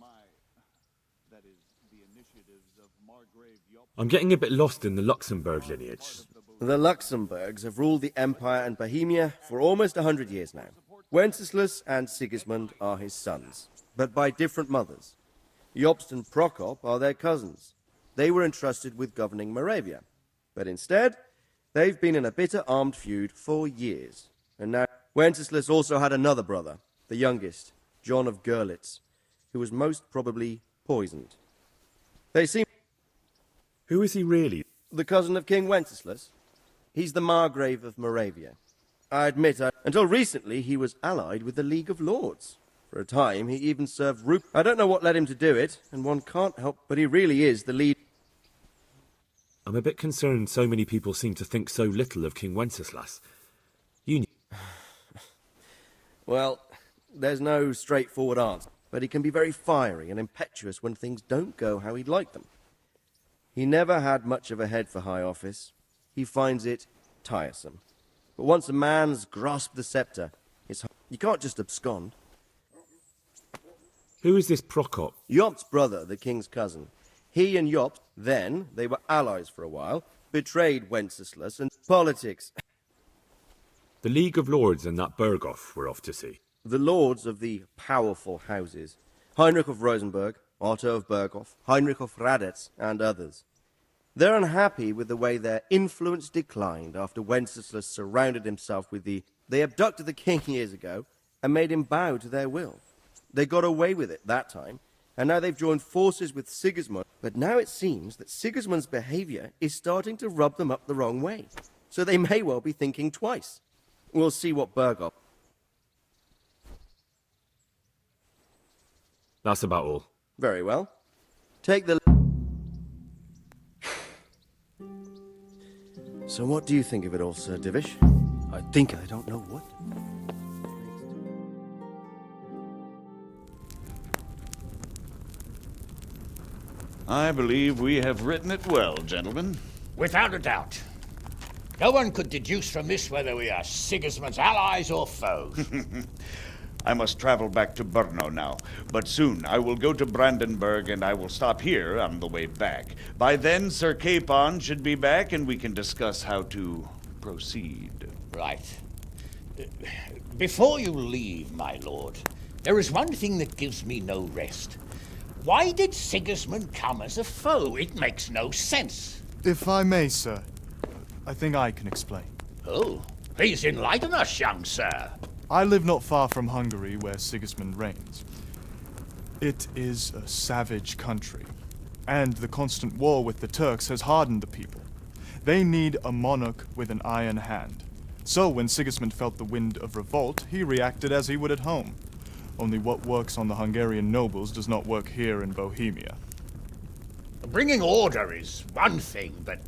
that is, the initiatives of Margrave I'm getting a bit lost in the Luxembourg lineage. The Luxembourgs have ruled the Empire and Bohemia for almost 100 years now. Wenceslas and Sigismund are his sons, but by different mothers. Jobst and Prokop are their cousins. They were entrusted with governing Moravia. But instead, they've been in a bitter armed feud for years. And now, Wenceslas also had another brother, the youngest, John of Görlitz, who was most probably poisoned. They seem... Who is he really? The cousin of King Wenceslas. He's the Margrave of Moravia. I admit, until recently, he was allied with the League of Lords. For a time, he even served Rupert. I don't know what led him to do it, and one can't help, but he really is the lead... I'm a bit concerned so many people seem to think so little of King Wenceslas. You knew... Well, there's no straightforward answer, but he can be very fiery and impetuous when things don't go how he'd like them. He never had much of a head for high office. He finds it tiresome. But once a man's grasped the scepter, you can't just abscond. Who is this Prokop? Jobst's brother, the king's cousin. He and Jobst, then, they were allies for a while, betrayed Wenceslas and politics. The League of Lords and that Berghoff we're off to see. The lords of the powerful houses. Heinrich of Rosenberg, Otto of Berghoff, Heinrich of Radetz, and others. They're unhappy with the way their influence declined after Wenceslas surrounded himself with the... They abducted the king years ago and made him bow to their will. They got away with it that time, and now they've joined forces with Sigismund. But now it seems that Sigismund's behavior is starting to rub them up the wrong way. So they may well be thinking twice. We'll see what Berghoff... That's about all. Very well. Take the... So what do you think of it all, Sir Divish? I think I don't know what. I believe we have written it well, gentlemen. Without a doubt. No one could deduce from this whether we are Sigismund's allies or foes. I must travel back to Brno now, but soon I will go to Brandenburg and I will stop here on the way back. By then, Sir Capon should be back and we can discuss how to proceed. Right. Before you leave, my lord, there is one thing that gives me no rest. Why did Sigismund come as a foe? It makes no sense. If I may, sir, I think I can explain. Oh, please enlighten us, young sir. I live not far from Hungary, where Sigismund reigns. It is a savage country, and the constant war with the Turks has hardened the people. They need a monarch with an iron hand. So when Sigismund felt the wind of revolt, he reacted as he would at home. Only what works on the Hungarian nobles does not work here in Bohemia. Bringing order is one thing, but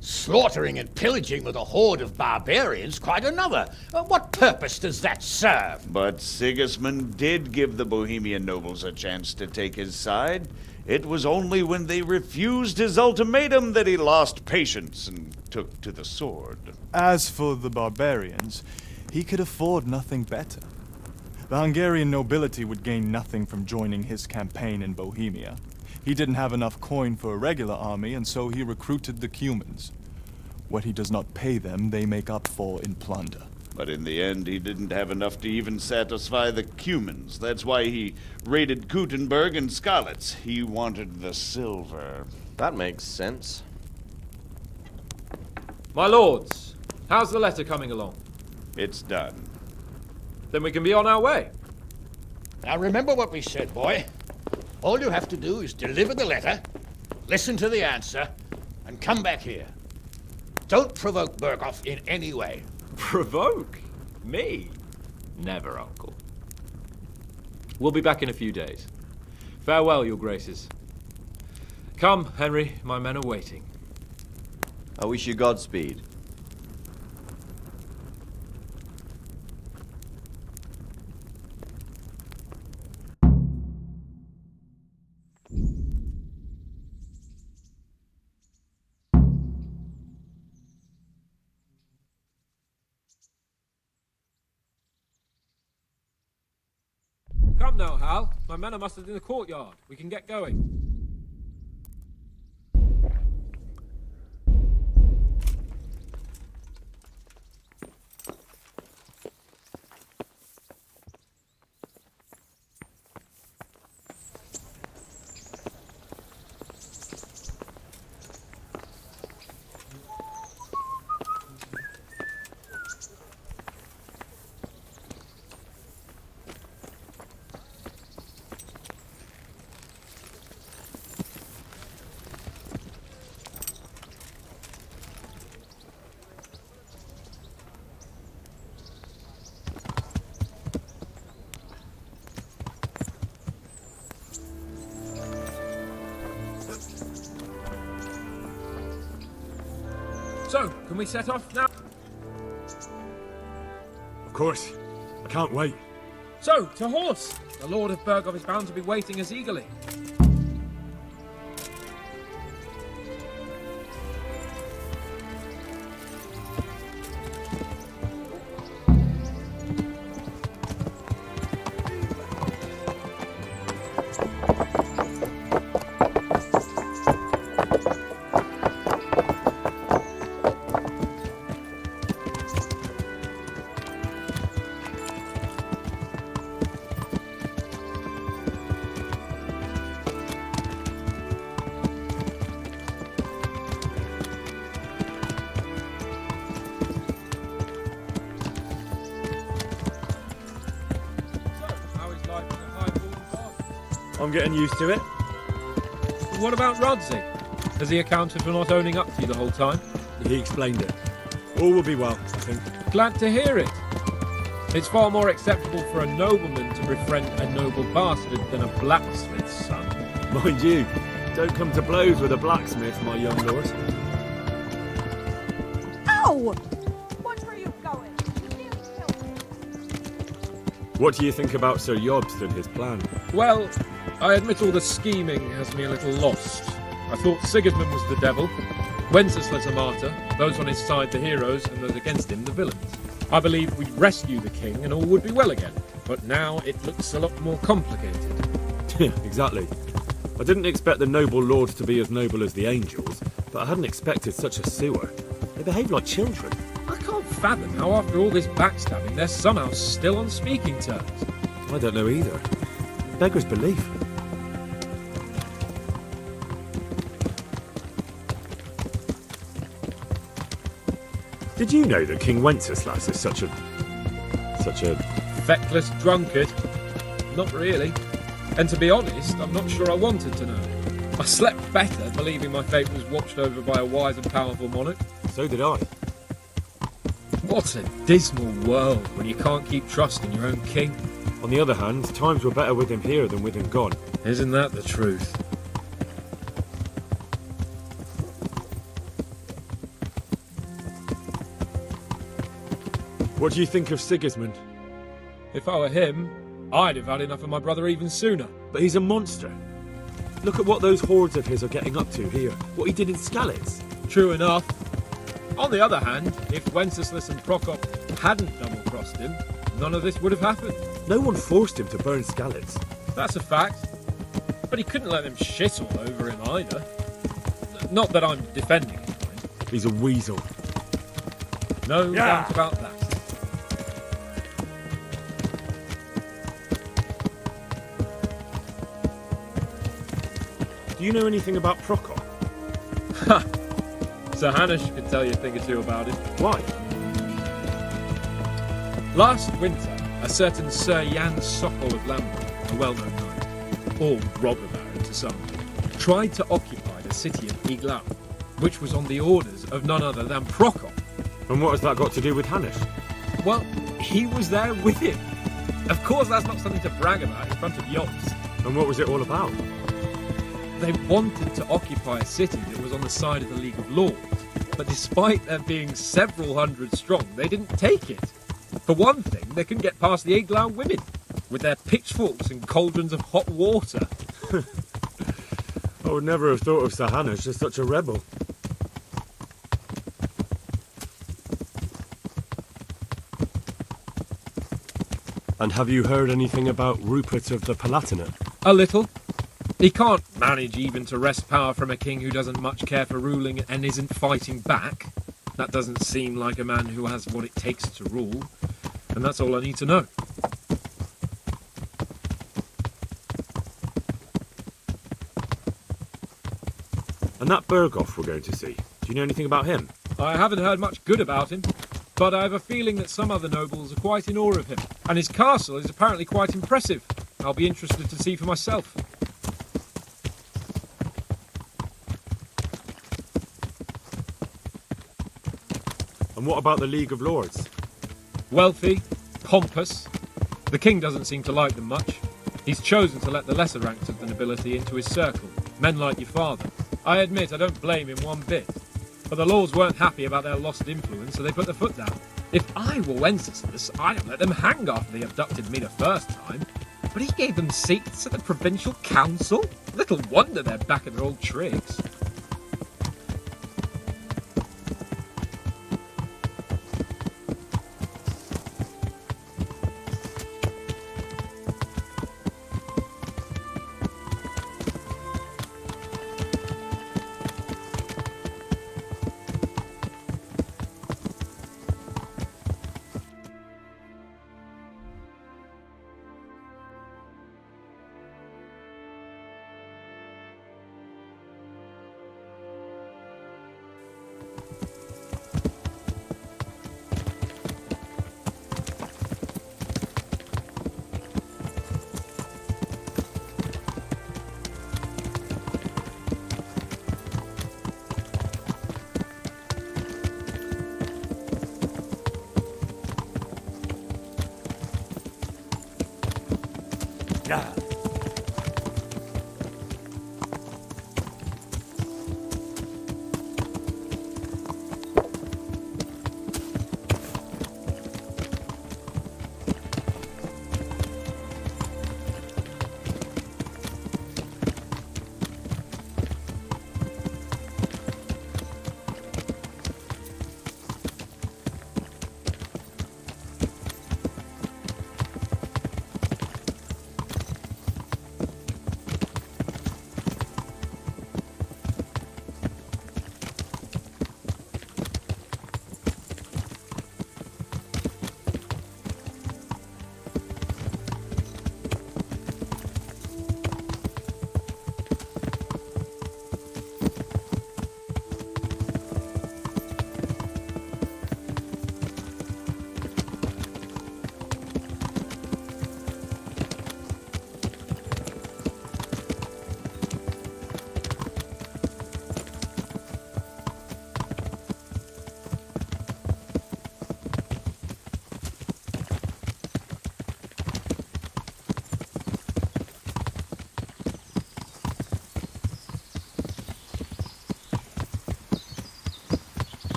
slaughtering and pillaging with a horde of barbarians quite another. What purpose does that serve? But Sigismund did give the Bohemian nobles a chance to take his side. It was only when they refused his ultimatum that he lost patience and took to the sword. As for the barbarians, he could afford nothing better. The Hungarian nobility would gain nothing from joining his campaign in Bohemia. He didn't have enough coin for a regular army, and so he recruited the Cumans. What he does not pay them, they make up for in plunder. But in the end, he didn't have enough to even satisfy the Cumans. That's why he raided Kuttenberg and Skalitz. He wanted the silver. That makes sense. My lords, how's the letter coming along? It's done. Then we can be on our way. Now remember what we said, boy. All you have to do is deliver the letter, listen to the answer, and come back here. Don't provoke Berghoff in any way. Provoke? Me? Never, Uncle. We'll be back in a few days. Farewell, your graces. Come, Henry, my men are waiting. I wish you Godspeed. Come now, Hal. My men are mustered in the courtyard. We can get going. So, can we set off now? Of course. I can't wait. So, to horse! The Lord of Berghoff is bound to be waiting us eagerly. I'm getting used to it. What about Rodsey? Has he accounted for not owning up to you the whole time? He explained it. All will be well, I think. Glad to hear it. It's far more acceptable for a nobleman to befriend a noble bastard than a blacksmith's son. Mind you, don't come to blows with a blacksmith, my young lord. Ow! Watch where you're going. What do you think about Sir Yobst and his plan? Well, I admit all the scheming has me a little lost. I thought Sigismund was the devil, Wenceslas a martyr, those on his side the heroes, and those against him the villains. I believed we'd rescue the king and all would be well again, but now it looks a lot more complicated. Yeah, exactly. I didn't expect the noble lords to be as noble as the angels, but I hadn't expected such a sewer. They behave like children. I can't fathom how after all this backstabbing they're somehow still on speaking terms. I don't know either. Beggar's belief. Did you know that King Wenceslas is such a... Feckless drunkard? Not really. And to be honest, I'm not sure I wanted to know. I slept better believing my fate was watched over by a wise and powerful monarch. So did I. What a dismal world when you can't keep trusting your own king. On the other hand, times were better with him here than with him gone. Isn't that the truth? What do you think of Sigismund? If I were him, I'd have had enough of my brother even sooner. But he's a monster. Look at what those hordes of his are getting up to here. What he did in Skalitz. True enough. On the other hand, if Wenceslas and Prokop hadn't double-crossed him, none of this would have happened. No one forced him to burn Skalitz. That's a fact. But he couldn't let them shit all over him either. Not that I'm defending him. He's a weasel. No doubt about that. Do you know anything about Prokop? Ha! Sir Hanush could tell you a thing or two about it. Why? Last winter, a certain Sir Jan Sokol of Lambert, a well-known knight, or robber baron to some, tried to occupy the city of Iglau, which was on the orders of none other than Prokop. And what has that got to do with Hanush? Well, he was there with him. Of course, that's not something to brag about in front of Yobst. And what was it all about? They wanted to occupy a city that was on the side of the League of Lords, but despite there being several hundred strong, they didn't take it. For one thing, they couldn't get past the Iglau women, with their pitchforks and cauldrons of hot water. I would never have thought of Sir Hanush as such a rebel. And have you heard anything about Rupert of the Palatinate? A little. He can't manage even to wrest power from a king who doesn't much care for ruling and isn't fighting back. That doesn't seem like a man who has what it takes to rule. And that's all I need to know. And that Bergoff we're going to see, do you know anything about him? I haven't heard much good about him, but I have a feeling that some other nobles are quite in awe of him. And his castle is apparently quite impressive. I'll be interested to see for myself. And what about the League of Lords? Wealthy, pompous. The king doesn't seem to like them much. He's chosen to let the lesser ranks of the nobility into his circle, men like your father. I admit I don't blame him one bit. But the lords weren't happy about their lost influence, so they put their foot down. If I were Wenceslas, I'd have let them hang after they abducted me the first time. But he gave them seats at the provincial council? Little wonder they're back at their old tricks. girl.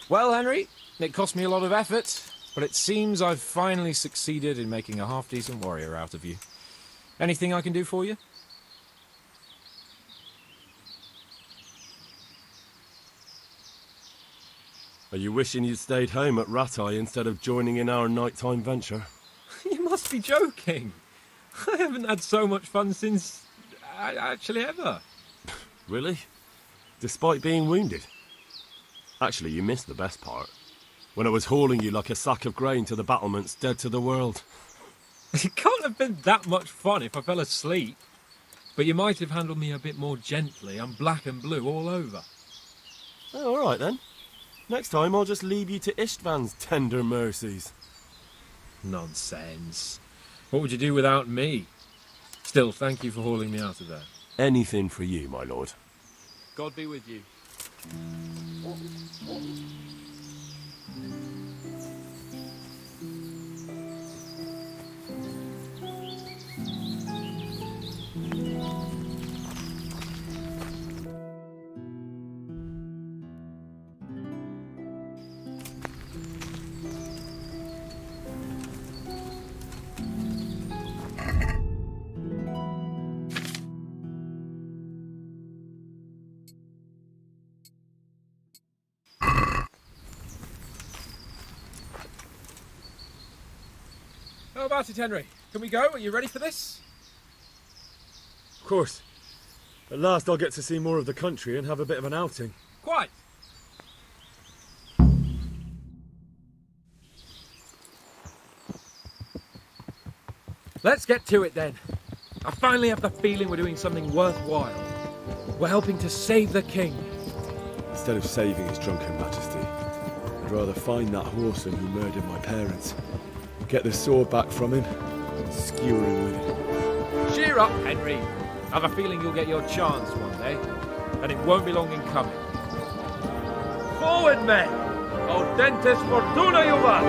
Well, Henry, it cost me a lot of effort, but it seems I've finally succeeded in making a half-decent warrior out of you. Anything I can do for you? Are you wishing you'd stayed home at Rattay instead of joining in our nighttime venture? You must be joking. I haven't had so much fun since... actually ever. Really? Despite being wounded? Actually, you missed the best part. When I was hauling you like a sack of grain to the battlements, dead to the world. It can't have been that much fun if I fell asleep. But you might have handled me a bit more gently. I'm black and blue all over. Oh, all right then. Next time I'll just leave you to Istvan's tender mercies. Nonsense. What would you do without me? Still, thank you for hauling me out of there. Anything for you, my lord. God be with you. How about it, Henry? Can we go? Are you ready for this? Of course. At last I'll get to see more of the country and have a bit of an outing. Quite. Let's get to it then. I finally have the feeling we're doing something worthwhile. We're helping to save the king. Instead of saving his drunken majesty, I'd rather find that whoreson who murdered my parents, get the sword back from him, and skewer him with it. Cheer up, Henry. I have a feeling you'll get your chance one day, and it won't be long in coming. Forward, men! Audentes fortuna juvat!